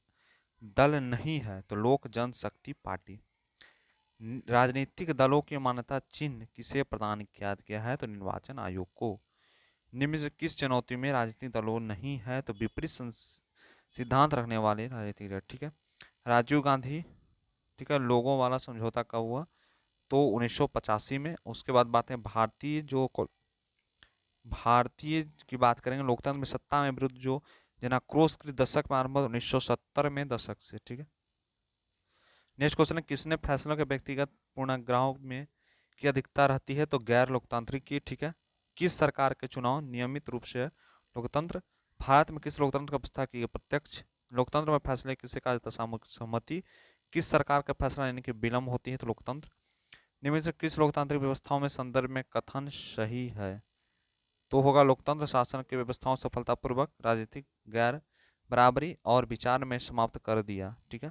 दल नहीं है? तो लोक जनशक्ति पार्टी। राजनीतिक दलों की मान्यता चिन्ह किसे प्रदान किया गया है? तो निर्वाचन आयोग को। निम्न से किस चुनौती में राजनीतिक दलों नहीं है? तो विपरीत सिद्धांत रखने वाले राजनीतिक दल, ठीक है। राजीव गांधी, ठीक है। लोगों वाला समझौता कब हुआ? तो 1985 में। उसके बाद बात है भारतीय की बात करेंगे लोकतंत्र में सत्ता में विरुद्ध जो जनाक्रोश के दशक में आरंभ 1970 में दशक से, ठीक है। नेक्स्ट क्वेश्चन है, किसने फैसलों के व्यक्तिगत पूर्णाग्रहों में की अधिकता रहती है? तो गैर लोकतांत्रिक की, ठीक है। किस सरकार के चुनाव नियमित रूप से लोकतंत्र? भारत में किस लोकतंत्र का व्यवस्था की? प्रत्यक्ष लोकतंत्र में फैसले किसे कहा जाता है? सामूहिक सहमति। किस सरकार का फैसला लेने की विलम्ब होती है? तो लोकतंत्र। निम्न से किस लोकतांत्रिक व्यवस्थाओं में संदर्भ में कथन सही है? तो होगा लोकतंत्र शासन की व्यवस्थाओं सफलतापूर्वक राजनीतिक गैर बराबरी और विचार में समाप्त कर दिया, ठीक है।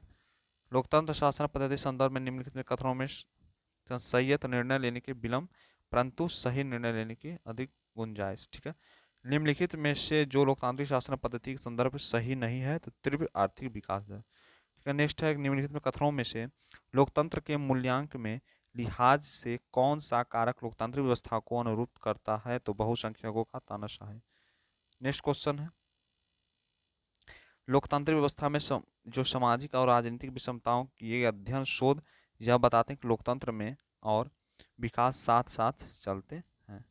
लोकतंत्र शासन पद्धति संदर्भ में निम्नलिखित में कथनों में सही है? तो निर्णय लेने की विलम्ब परंतु सही निर्णय लेने की अधिक गुंजाइश, ठीक है। निम्नलिखित में से जो लोकतांत्रिक शासन पद्धति के संदर्भ सही नहीं है? तो तीव्र आर्थिक विकास दर, ठीक है। नेक्स्ट है, निम्नलिखित में कथनों में से लोकतंत्र के मूल्यांकन में लिहाज से कौन सा कारक लोकतांत्रिक व्यवस्था को अनुरूप करता है? तो बहुसंख्यकों का तानाशाही। नेक्स्ट क्वेश्चन है, लोकतांत्रिक व्यवस्था में जो सामाजिक और राजनीतिक विषमताओं की ये अध्ययन शोध यह बताते हैं कि लोकतंत्र में और विकास साथ साथ चलते हैं।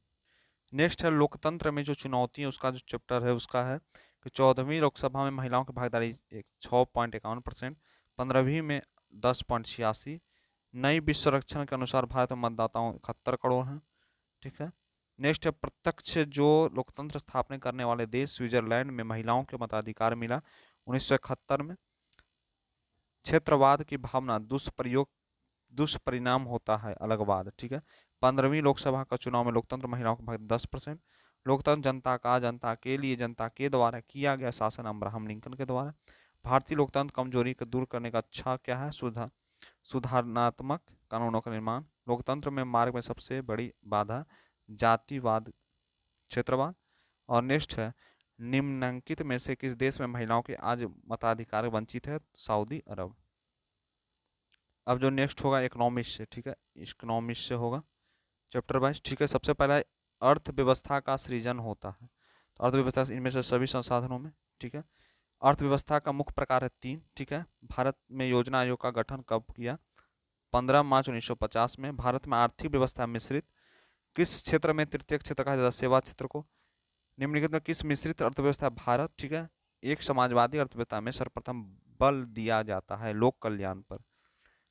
नेक्स्ट है, लोकतंत्र में जो चुनौती है उसका जो चैप्टर है उसका है कि 14वीं लोकसभा में महिलाओं की भागीदारी 6.51%, 15वीं में 10.86, नई विश्व संरक्षण के अनुसार भारत में मतदाताओं 71 करोड़ हैं, ठीक है। नेक्स्ट है, प्रत्यक्ष जो लोकतंत्र स्थापना करने वाले देश स्विट्जरलैंड में महिलाओं के मताधिकार मिला 1971 में। क्षेत्रवाद की भावना दुष्परिणाम होता है अलगवाद, ठीक है। 15वीं लोकसभा का चुनाव में लोकतंत्र महिलाओं का भाग 10%। लोकतंत्र जनता का, जनता के लिए, जनता के द्वारा किया गया शासन अब्राहम लिंकन के द्वारा। भारतीय लोकतंत्र कमजोरी को दूर करने का अच्छा क्या है? सुधारणात्मक कानूनों का निर्माण। लोकतंत्र में मार्ग में सबसे बड़ी बाधा जातिवाद, क्षेत्रवाद। और नेक्स्ट है, निम्नलिखित में से किस देश में महिलाओं के आज मताधिकार वंचित है? सऊदी अरब। अब जो नेक्स्ट होगा इकोनॉमिक्स से, ठीक है। इकोनॉमिक्स से होगा चैप्टर वाइज, ठीक है। सबसे पहला अर्थव्यवस्था का सृजन होता है। तो अर्थव्यवस्था इनमें से सभी संसाधनों में, ठीक है। अर्थव्यवस्था का मुख्य प्रकार है 3, ठीक है। भारत में योजना आयोग का गठन कब किया? 15 मार्च 1950 में। भारत में आर्थिक व्यवस्था मिश्रित। किस क्षेत्र में तृतीय क्षेत्र कहा जाता है? सेवा क्षेत्र को। निम्नलिखित में किस मिश्रित अर्थव्यवस्था भारत, ठीक है। एक समाजवादी अर्थव्यवस्था में सर्वप्रथम बल दिया जाता है लोक कल्याण पर।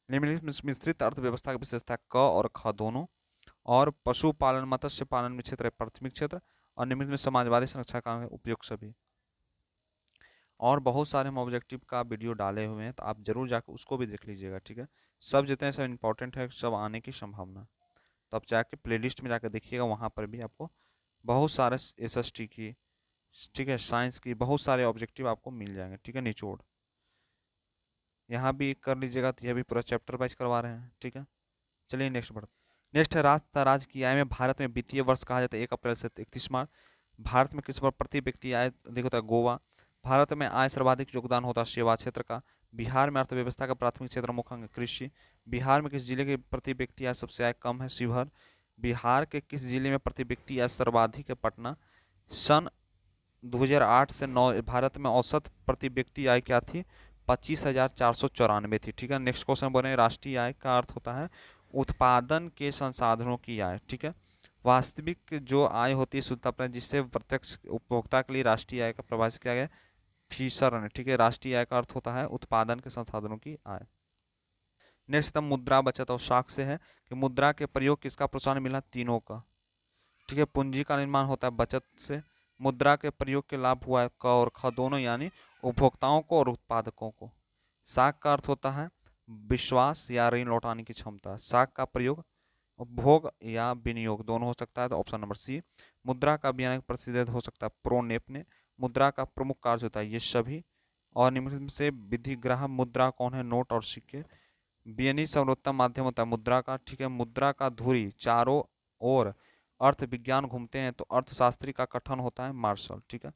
निम्नलिखित मिश्रित अर्थव्यवस्था की विशेषता क और ख दोनों। और पशुपालन मत्स्य पालन में क्षेत्र है प्राथमिक क्षेत्र। और निम्नलिखित में समाजवादी संरक्षण का उपयोग सभी। और बहुत सारे हम ऑब्जेक्टिव का वीडियो डाले हुए हैं, तो आप जरूर जाकर उसको भी देख लीजिएगा, ठीक है। सब जितने सब इंपॉर्टेंट है सब आने की संभावना, तो आप जाके प्लेलिस्ट में जाकर देखिएगा, वहाँ पर भी आपको बहुत सारे SST की, ठीक है, साइंस की बहुत सारे ऑब्जेक्टिव आपको मिल जाएंगे, ठीक है। निचोड़ यहाँ भी कर लीजिएगा, तो यह भी पूरा चैप्टर वाइज करवा रहे हैं, ठीक है। चलिए नेक्स्ट बढ़ते। नेक्स्ट है राज्य तथा राज्य की आय में भारत में वित्तीय वर्ष कहा जाता है 1 अप्रैल से 31 मार्च। भारत में किस पर प्रति व्यक्ति आय अधिक होता है? गोवा। भारत में आय सर्वाधिक योगदान होता है सेवा क्षेत्र का। बिहार में अर्थव्यवस्था का प्राथमिक क्षेत्र मुख्य अंग कृषि। बिहार में किस जिले के प्रति व्यक्ति आय सबसे आय कम है? शिवहर। बिहार के किस जिले में प्रति व्यक्ति आय सर्वाधिक है? पटना। सन 2008 से 9 भारत में औसत प्रति व्यक्ति आय क्या थी? 25,494 थी। ठीक है, नेक्स्ट क्वेश्चन बोले राष्ट्रीय आय का अर्थ होता है उत्पादन के संसाधनों की आय। ठीक है, वास्तविक जो आय होती है शुद्धता पर जिससे प्रत्यक्ष उपभोक्ता के लिए राष्ट्रीय आय का परिभाषित किया गया फीसर ने। ठीक है, राष्ट्रीय आय का अर्थ होता है उत्पादन के संसाधनों की आय। नेक्स्ट मुद्रा बचत और साख से है कि मुद्रा के प्रयोग किसका प्रोत्साहन मिला? तीनों का। ठीक है, पूंजी का निर्माण होता है बचत से। मुद्रा के प्रयोग के लाभ हुआ है क और ख दोनों, यानी उपभोक्ताओं को और उत्पादकों को। साख का अर्थ होता है विश्वास या ऋण लौटाने की क्षमता। साख का प्रयोग उपभोग या विनियोग दोनों हो सकता है, तो ऑप्शन नंबर सी। मुद्रा का वैज्ञानिक प्रसिद्ध हो सकता है प्रो नेप ने। मुद्रा का प्रमुख कार्य होता है ये सभी। और निम्न में से विधिग्राह मुद्रा कौन है? नोट और सिक्के। बेनी सर्वोत्तम माध्यम होता है मुद्रा का। ठीक है, मुद्रा का धुरी चारों ओर अर्थ विज्ञान घूमते हैं, तो अर्थशास्त्री का कथन होता है मार्शल। ठीक है,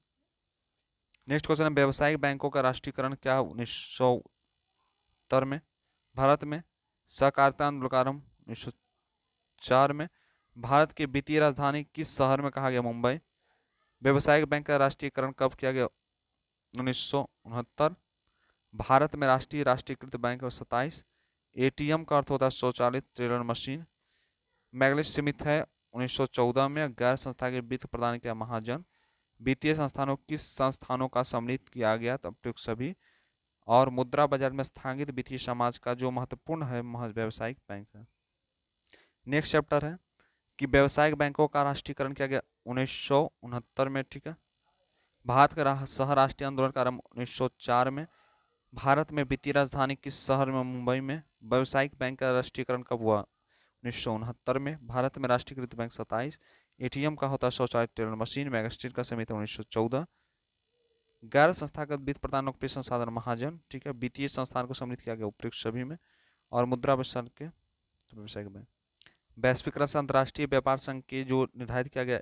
नेक्स्ट क्वेश्चन है व्यावसायिक बैंकों का राष्ट्रीयकरण क्या 1970 में? भारत में। सहकारिता आंदोलन 1904 में। भारत की वित्तीय राजधानी किस शहर में कहा गया? मुंबई। व्यावसायिक बैंक का राष्ट्रीयकरण कब किया गया? 1969। भारत में राष्ट्रीयकृत बैंक 27। एटीएम का अर्थ होता है स्वचालित टेलर मशीन। मैग्लिस स्मिथ है 1914 में। गैर संस्था के वित्त प्रदान किया महाजन। वित्तीय संस्थानों किस संस्थानों का सम्मिलित किया गया? तब तक सभी। और मुद्रा बाजार में स्थापित वित्तीय समाज का जो महत्वपूर्ण है व्यावसायिक बैंक है। नेक्स्ट चैप्टर है कि व्यावसायिक बैंकों का राष्ट्रीयकरण किया गया 1969 में। ठीक है, भारत का सह राष्ट्रीय आंदोलन का आरंभ 1904 में। भारत में वित्तीय राजधानी किस शहर में? मुंबई में। व्यावसायिक बैंक का राष्ट्रीयकरण कब हुआ? 1969 में। भारत में राष्ट्रीयकृत बैंक 27। एटीएम का होता है स्वचालित टेलर मशीन। मैगस्टीन का समिति 1914। गैर संस्थागत वित्त प्रदान लोकप्रिय संसाधन महाजन। ठीक है, वित्तीय संस्थान को सम्मिलित किया गया उपयुक्त सभी में। और मुद्रा बाजार के व्यावसायिक बैंक। वैश्वीकरण से अंतर्राष्ट्रीय व्यापार संघ के जो निर्धारित किया गया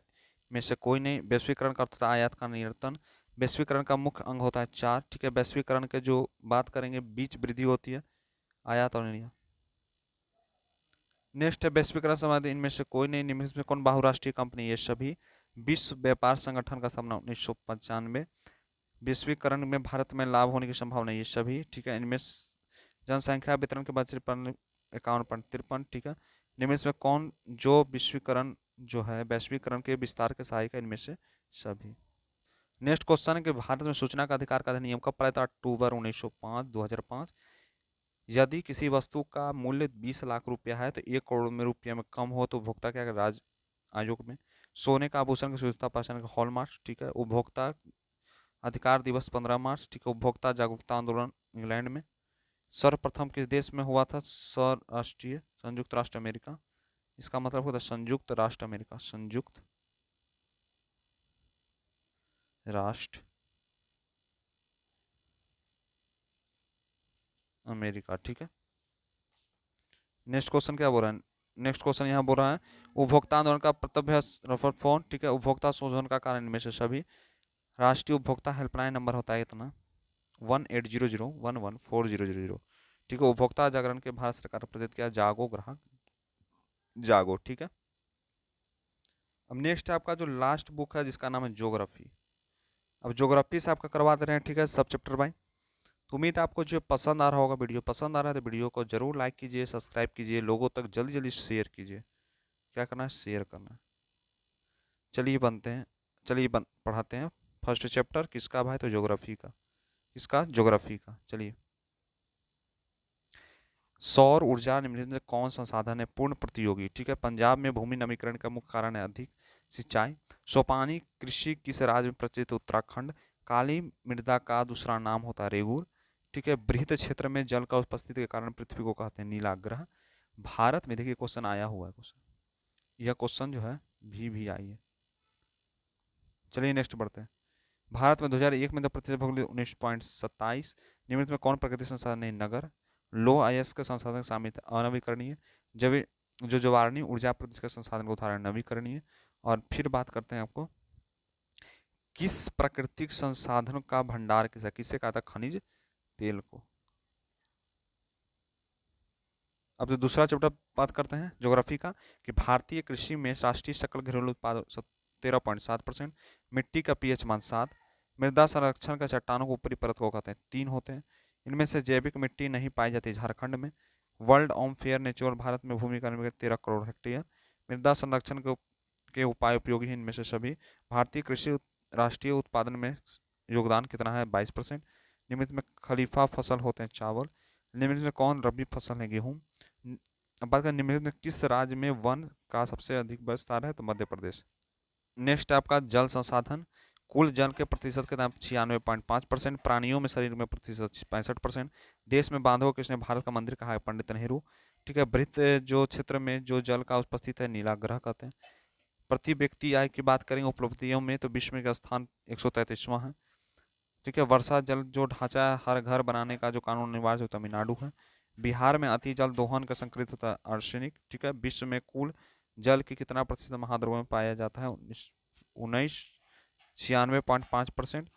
में से कोई नहीं। वैश्वीकरण का अर्थ होता है आयात का नियंत्रण। वैश्वीकरण का मुख्य अंग होता है 4। ठीक है, वैश्वीकरण के जो बात करेंगे बीच वृद्धि होती है आयात और निर्यात। नेक्स्ट है वैश्वीकरण संबंधी इनमें से कोई नहीं निम्न में कौन बहुराष्ट्रीय कंपनी? ये सभी। विश्व व्यापार संगठन का स्थापना 1995। वैश्वीकरण में भारत में लाभ होने की संभावना ये सभी। ठीक है, इनमें जनसंख्या वितरण के बाद 51.53। ठीक है, निम्न में कौन जो विश्वीकरण जो है वैश्वीकरण के विस्तार के सहायक है? इनमें से सभी। नेक्स्ट क्वेश्चन है कि भारत में सूचना का अधिकार का अधिनियम कब पारित? अक्टूबर 2005। यदि किसी वस्तु का मूल्य 20 लाख रुपया है तो 1 करोड़ में रुपये में कम हो तो उपभोक्ता क्या करेगा? राज्य आयोग में। सोने का आभूषण की शुद्धता पहचान का हॉलमार्क। ठीक है, उपभोक्ता अधिकार दिवस 15 मार्च। ठीक है, उपभोक्ता जागरूकता आंदोलन इंग्लैंड में। सर्वप्रथम किस देश में हुआ था? राष्ट्रीय संयुक्त राष्ट्र अमेरिका। इसका मतलब होता है संयुक्त राष्ट्र अमेरिका। संयुक्त राष्ट्र अमेरिका। ठीक है, नेक्स्ट क्वेश्चन क्या बोल रहा है? नेक्स्ट क्वेश्चन यहाँ बोल रहा है उपभोक्ता आंदोलन का प्रत्यय रेफर फोन। ठीक है, उपभोक्ता शोषण का कारण इनमें से सभी। राष्ट्रीय उपभोक्ता हेल्पलाइन नंबर होता है इतना 1800114000। ठीक है, उपभोक्ता जागरण के भारत सरकार ने प्रचलित किया जागो ग्राहक जागो। ठीक है, अब नेक्स्ट है आपका जो लास्ट बुक है जिसका नाम है ज्योग्राफी। अब ज्योग्राफी से आपका करवा दे रहे हैं। ठीक है, सब चैप्टर बाय। उम्मीद है आपको जो पसंद आ रहा होगा, वीडियो पसंद आ रहा है तो वीडियो को जरूर लाइक कीजिए, सब्सक्राइब कीजिए, लोगों तक जल्दी जल्दी शेयर कीजिए। क्या करना है? शेयर करना है। चलिए बनते हैं, चलिए पढ़ाते हैं। फर्स्ट चैप्टर किसका भाई? तो ज्योग्राफी का। किसका? ज्योग्राफी का। चलिए, सौर ऊर्जा निम्नलिखित में कौन संसाधन है पूर्ण प्रतियोगी? ठीक है, पंजाब में भूमि नवीकरण का मुख्य कारण है अधिक सिंचाई। सोपानी कृषि किस राज्य में प्रचलित? उत्तराखंड। काली मृदा का दूसरा नाम होता है रेगूर। ठीक है, बृहत क्षेत्र में जल का उपस्थिति के कारण पृथ्वी को कहते हैं नीला ग्रह। भारत में देखिए क्वेश्चन आया हुआ है, क्वेश्चन यह क्वेश्चन जो है भी आई है। चलिए नेक्स्ट बढ़ते हैं। भारत में 2001 में प्रतिशत भौगोलिक 19.27। निम्नलिखित में कौन प्रकृति संसाधन नहीं? नगर। लो आयस्क संसाधन शामिल है अनवीकरणीय। जब जो जवारनी ऊर्जा प्रदेश का संसाधन का उदाहरण नवीकरणीय। और फिर बात करते हैं आपको, किस प्राकृतिक संसाधन का भंडार किसे कहा था? खनिज तेल को। अब जो दूसरा चैप्टर बात करते हैं ज्योग्राफी का, कि भारतीय कृषि में राष्ट्रीय सकल घरेलू उत्पाद 13.7%, मिट्टी का पीएच मान 7, मृदा संरक्षण का चट्टानों को ऊपरी परत को कहते हैं 3 होते हैं, इनमें से जैविक मिट्टी नहीं पाई जाती झारखंड में। World on fair natural Bharat में भूमि का 13 करोड़ हेक्टेयर। मृदा संरक्षण के उपाय उपयोगी हैं इनमें से सभी। भारतीय कृषि राष्ट्रीय उत्पादन में योगदान कितना है? 22%। निम्नलिखित में खलीफा फसल होते हैं चावल। निम्नलिखित में कौन रबी फसल है? गेहूँ। अब बात करें निम्नलिखित में किस राज्य में वन का सबसे अधिक विस्तार है? तो मध्य प्रदेश। नेक्स्ट है आपका जल संसाधन। कुल जल के प्रतिशत कितना? 96.5%। प्राणियों में शरीर में प्रतिशत 65%। देश में बांधों को किसने भारत का मंदिर कहा है? पंडित नेहरू। ठीक है। वृत्त जो क्षेत्र में जो जल का उपस्थित है नीला ग्रह कहते हैं। प्रति व्यक्ति आय की बात करेंगे उपलब्धियों में तो विश्व में का स्थान 133वां है। ठीक है। वर्षा जल जो ढांचा है हर घर बनाने का जो कानून अनिवार्य है तमिलनाडु है। बिहार में अति जल दोहन का संकलित होता है आर्सेनिक। ठीक है। विश्व में कुल जल की कितना प्रतिशत महाद्रव्यों में पाया जाता है? 96.5%।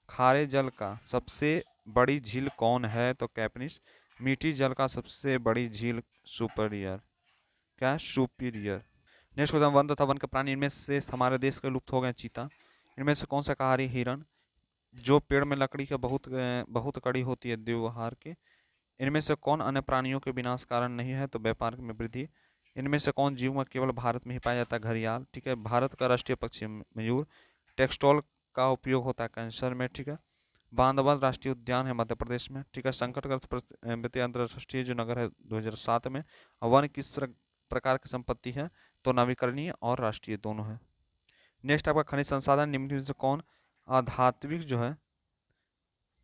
खारे जल का सबसे बड़ी झील कौन है? तो कैप्निस। मीठी जल का सबसे बड़ी झील सुपीरियर। क्या? सुपीरियर। नेक्स्ट क्वेश्चन, वन तथा वन के प्राणी इनमें से हमारे देश के लुप्त हो गए चीता। इनमें से कौन सा शाकाहारी? हिरण। जो पेड़ में लकड़ी के बहुत कड़ी होती है द्विहार के। इनमें से कौन अन्य प्राणियों के विनाश कारण नहीं है? तो व्यापार में वृद्धि। इनमें से कौन जीव में केवल भारत में ही पाया जाता है? घड़ियाल। ठीक है। भारत का राष्ट्रीय पक्षी मयूर। टेक्सटॉल का उपयोग होता है कैंसर में। ठीक है। बांधवगढ़ राष्ट्रीय उद्यान है मध्य प्रदेश में। ठीक है। संकटग्रस्त अंतर्राष्ट्रीय जो नगर है 2007 में। वन किस प्रकार की संपत्ति है? तो नवीकरणीय और राष्ट्रीय दोनों है। नेक्स्ट आपका खनिज संसाधन। निम्नलिखित से कौन अधात्विक जो है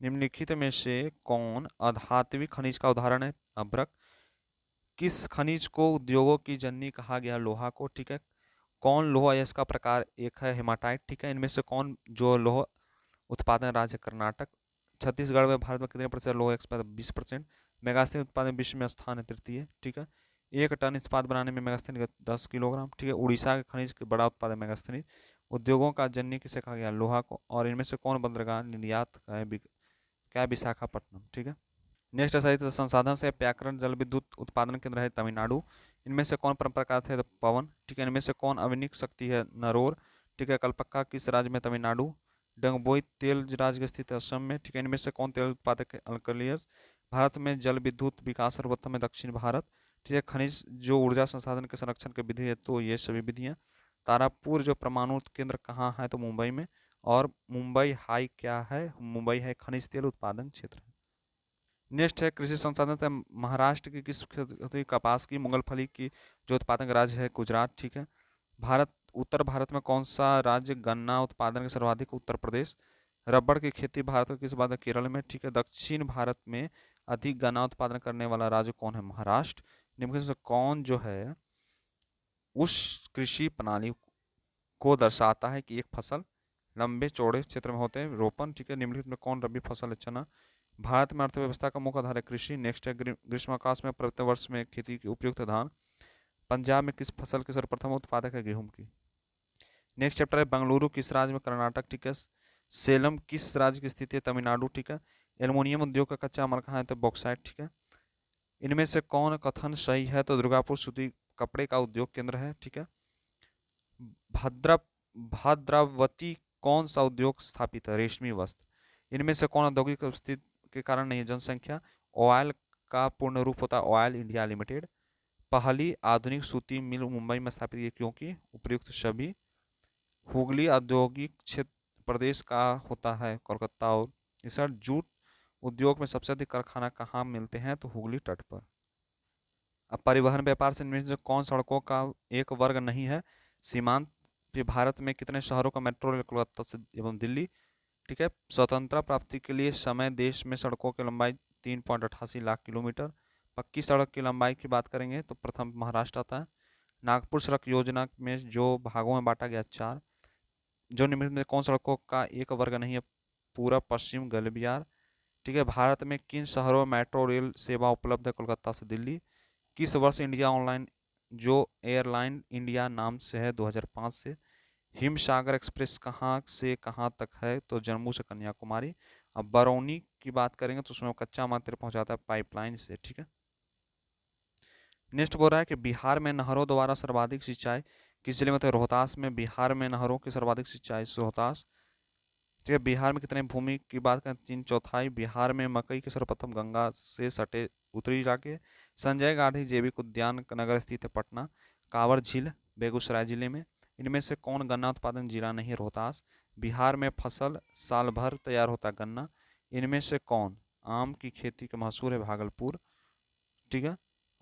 निम्नलिखित में से कौन अधात्विक खनिज का उदाहरण है? अभ्रक। किस खनिज को उद्योगों की जननी कहा गया? लोहा को। ठीक है। कौन लौह अयस्क का प्रकार एक है? हेमाटाइट। ठीक है। इनमें से कौन जो लौह उत्पादन राज्य? कर्नाटक। छत्तीसगढ़ में भारत में कितने प्रतिशत लौह अयस्क? 20%। मेगास्थनीय उत्पादन विश्व में स्थान है तृतीय। ठीक है। 1 टन इस्पात बनाने में मेगास्थनीय का 10 किलोग्राम। ठीक है। उड़ीसा के खनिज के बड़ा उत्पादन मेगास्थनीय। उद्योगों का जननी किसे कहा गया? लोहा को। और इनमें से कौन बंदरगाह निर्यात का है? क्या? विशाखापट्टनम। ठीक है। नेक्स्ट साहित्य संसाधन से व्याकरण जल विद्युत उत्पादन केंद्र है तमिलनाडु। इनमें से कौन परंपरा है? तो पवन। ठीक है। इनमें से कौन अविनिक शक्ति है? नरोर। ठीक है। कलपक्का किस राज्य में? तमिलनाडु। डंगबोई तेल राज्य स्थित है असम में। ठीक है। इनमें से कौन तेल उत्पादक है? अल्कलियर्स। भारत में जल विद्युत विकास सर्वोत्तम है दक्षिण भारत। ठीक है। खनिज जो ऊर्जा संसाधन के संरक्षण की विधि है तो ये सभी विधियाँ। तारापुर जो परमाणु केंद्र कहाँ है? तो मुंबई में। और मुंबई हाई क्या है? मुंबई है खनिज तेल उत्पादन क्षेत्र। नेक्स्ट है कृषि संसाधन से महाराष्ट्र की किस खेती? कपास की। मूंगफली की जो उत्पादक राज्य है गुजरात। ठीक है। भारत उत्तर भारत में कौन सा राज्य गन्ना उत्पादन के सर्वाधिक? उत्तर प्रदेश। रबड़ की खेती भारत में किस राज्य? केरल में। ठीक है। दक्षिण भारत में अधिक गन्ना उत्पादन करने वाला राज्य कौन है? महाराष्ट्र। निम्नलिखित में से कौन जो है उस कृषि प्रणाली को दर्शाता है कि एक फसल लंबे चौड़े क्षेत्र में होते हैं? रोपण। ठीक है। निम्नलिखित में कौन रबी फसल है? चना। भारत में अर्थव्यवस्था का मुख्य आधार है कृषि। नेक्स्ट है ग्रीष्माकाश में प्रति वर्ष में खेती की उपयुक्त धान। पंजाब में किस फसल के सर्वप्रथम उत्पादक है? गेहूं की। नेक्स्ट चैप्टर है बेंगलुरु किस राज्य में? कर्नाटक। ठीक है। सेलम किस राज्य की स्थिति है? तमिलनाडु। ठीक है। एल्युमिनियम उद्योग का कच्चा माल कहाँ है? तो बॉक्साइट। ठीक है। इनमें से कौन कथन सही है? तो दुर्गापुर सूती कपड़े का उद्योग केंद्र है। ठीक है। भद्रा भद्रावती कौन सा उद्योग स्थापित है? रेशमी वस्त्र। इनमें से कौन औद्योगिक स्थिति के कारण नहीं है? जनसंख्या। ऑयल का पूर्ण रूप होता है ऑयल इंडिया लिमिटेड। पहली आधुनिक सूती मिल मुंबई में स्थापित है क्योंकि उपयुक्त सभी। हुगली औद्योगिक क्षेत्र प्रदेश का होता है कोलकाता। और इस जूट उद्योग में सबसे अधिक कारखाना कहाँ मिलते हैं? तो हुगली तट पर। अब परिवहन व्यापार से इनमें से कौन सड़कों का एक वर्ग नहीं है? सीमांत। फिर भारत में कितने शहरों का मेट्रो रेल? कोलकाता से एवं दिल्ली। ठीक है। स्वतंत्रता प्राप्ति के लिए समय देश में सड़कों की लंबाई 3.88 लाख किलोमीटर। पक्की सड़क की लंबाई की बात करेंगे तो प्रथम महाराष्ट्र आता है। नागपुर सड़क योजना में जो भागों में बांटा गया 4। जो निम्नलिखित में कौन सड़कों का एक वर्ग नहीं है? पूरा पश्चिम गलियारा। ठीक है। भारत में किन शहरों में मेट्रो रेल सेवा उपलब्ध है? कोलकाता से दिल्ली। किस वर्ष इंडिया ऑनलाइन जो एयरलाइन इंडिया नाम से है 2005 से। हिमसागर एक्सप्रेस कहाँ से कहाँ तक है, तो जम्मू से कन्याकुमारी। अब बरौनी की बात करेंगे तो उसमें कच्चा माल तेरे पहुंचाता है पाइपलाइन से, ठीक है। नेक्स्ट बोल रहा है कि बिहार में नहरों द्वारा सर्वाधिक सिंचाई किस जिले में, तो रोहतास में बिहार में नहरों की सर्वाधिक सिंचाई रोहतास, ठीक है। बिहार में कितने भूमि की बात करें, 3/4। बिहार में मकई के सर्वप्रथम गंगा से सटे उत्तरी इलाके। संजय गांधी जैविक उद्यान नगर स्थित है पटना। कांवर झील बेगूसराय जिले में। इनमें से कौन गन्ना उत्पादन जिला नहीं, रोहतास। बिहार में फसल साल भर तैयार होता गन्ना। इनमें से कौन आम की खेती के मशहूर है, भागलपुर, ठीक है।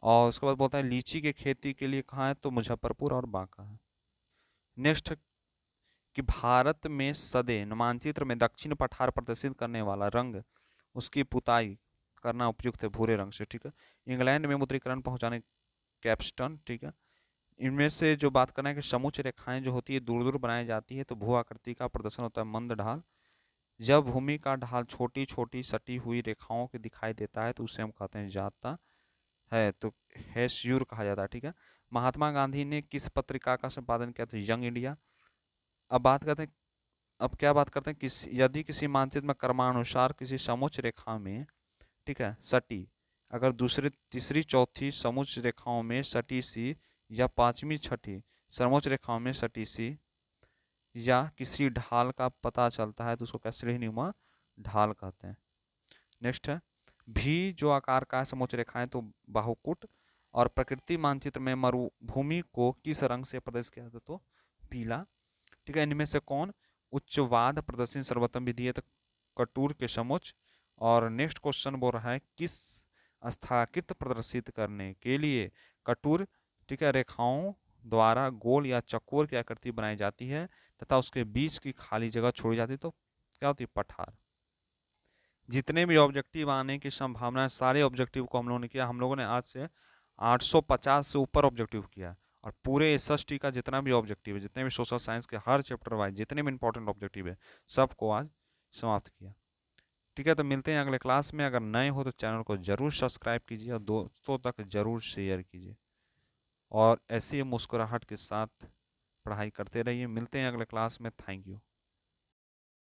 और उसके बाद बोलता है लीची की खेती के लिए कहाँ है, तो मुजफ्फरपुर और बांका है। नेक्स्ट कि भारत में सदे मानचित्र में दक्षिण पठार प्रदर्शित करने वाला रंग उसकी पुताई करना उपयुक्त है, भूरे रंग से, ठीक है। इंग्लैंड में मुद्रीकरण पहुंचाने कैप्स्टन, ठीक है। इनमें से जो बात करना है कि समोच्च रेखाएं जो होती है दूर दूर बनाई जाती है तो भू आकृति का प्रदर्शन होता है, मंद ढाल। जब भूमि का ढाल छोटी छोटी सटी हुई रेखाओं के दिखाई देता है तो उसे हम कहते हैं जाता है, तो हेस्यूर कहा जाता है, ठीक है। महात्मा गांधी ने किस पत्रिका का संपादन किया, तो यंग इंडिया। अब बात करते हैं, अब क्या बात करते हैं, यदि किसी मानचित्र में क्रमानुसार किसी समोच्च रेखा में, ठीक है, सटी, अगर दूसरी तीसरी चौथी समोच्च रेखाओं में सटी सी या पांचवी छठी समोच्च रेखाओं में सटी सी या किसी ढाल का पता चलता है तो उसको क्या श्रेणीनुमा ढाल कहते हैं। नेक्स्ट है भी जो आकार का है समोच्च रेखाएं तो बाहुकुट। और प्रकृति मानचित्र में मरुभूमि को किस रंग से प्रदर्शित किया जाता है, तो पीला, ठीक है। इनमें से कौन उच्चवाद प्रदर्शन सर्वोत्तम विधि है, तो कटूर के समोच्च। और नेक्स्ट क्वेश्चन बोल रहा है किस स्थाकृत प्रदर्शित करने के लिए कटूर, ठीक है, रेखाओं द्वारा गोल या चकोर की आकृति बनाई जाती है तथा उसके बीच की खाली जगह छोड़ी जाती है, तो क्या होती है, पठार। जितने भी ऑब्जेक्टिव आने की संभावना है सारे ऑब्जेक्टिव को हम लोगों ने किया। हम लोगों ने आज से 850 से ऊपर ऑब्जेक्टिव किया और पूरे एसएसटी का जितना भी ऑब्जेक्टिव है, जितने भी सोशल साइंस के हर चैप्टर वाइज जितने भी इंपॉर्टेंट ऑब्जेक्टिव है सबको आज समाप्त किया, ठीक है। तो मिलते हैं अगले क्लास में। अगर नए हो तो चैनल को जरूर सब्सक्राइब कीजिए और दोस्तों तक जरूर शेयर कीजिए और ऐसी मुस्कुराहट के साथ पढ़ाई करते रहिए। मिलते हैं अगले क्लास में। Thank you.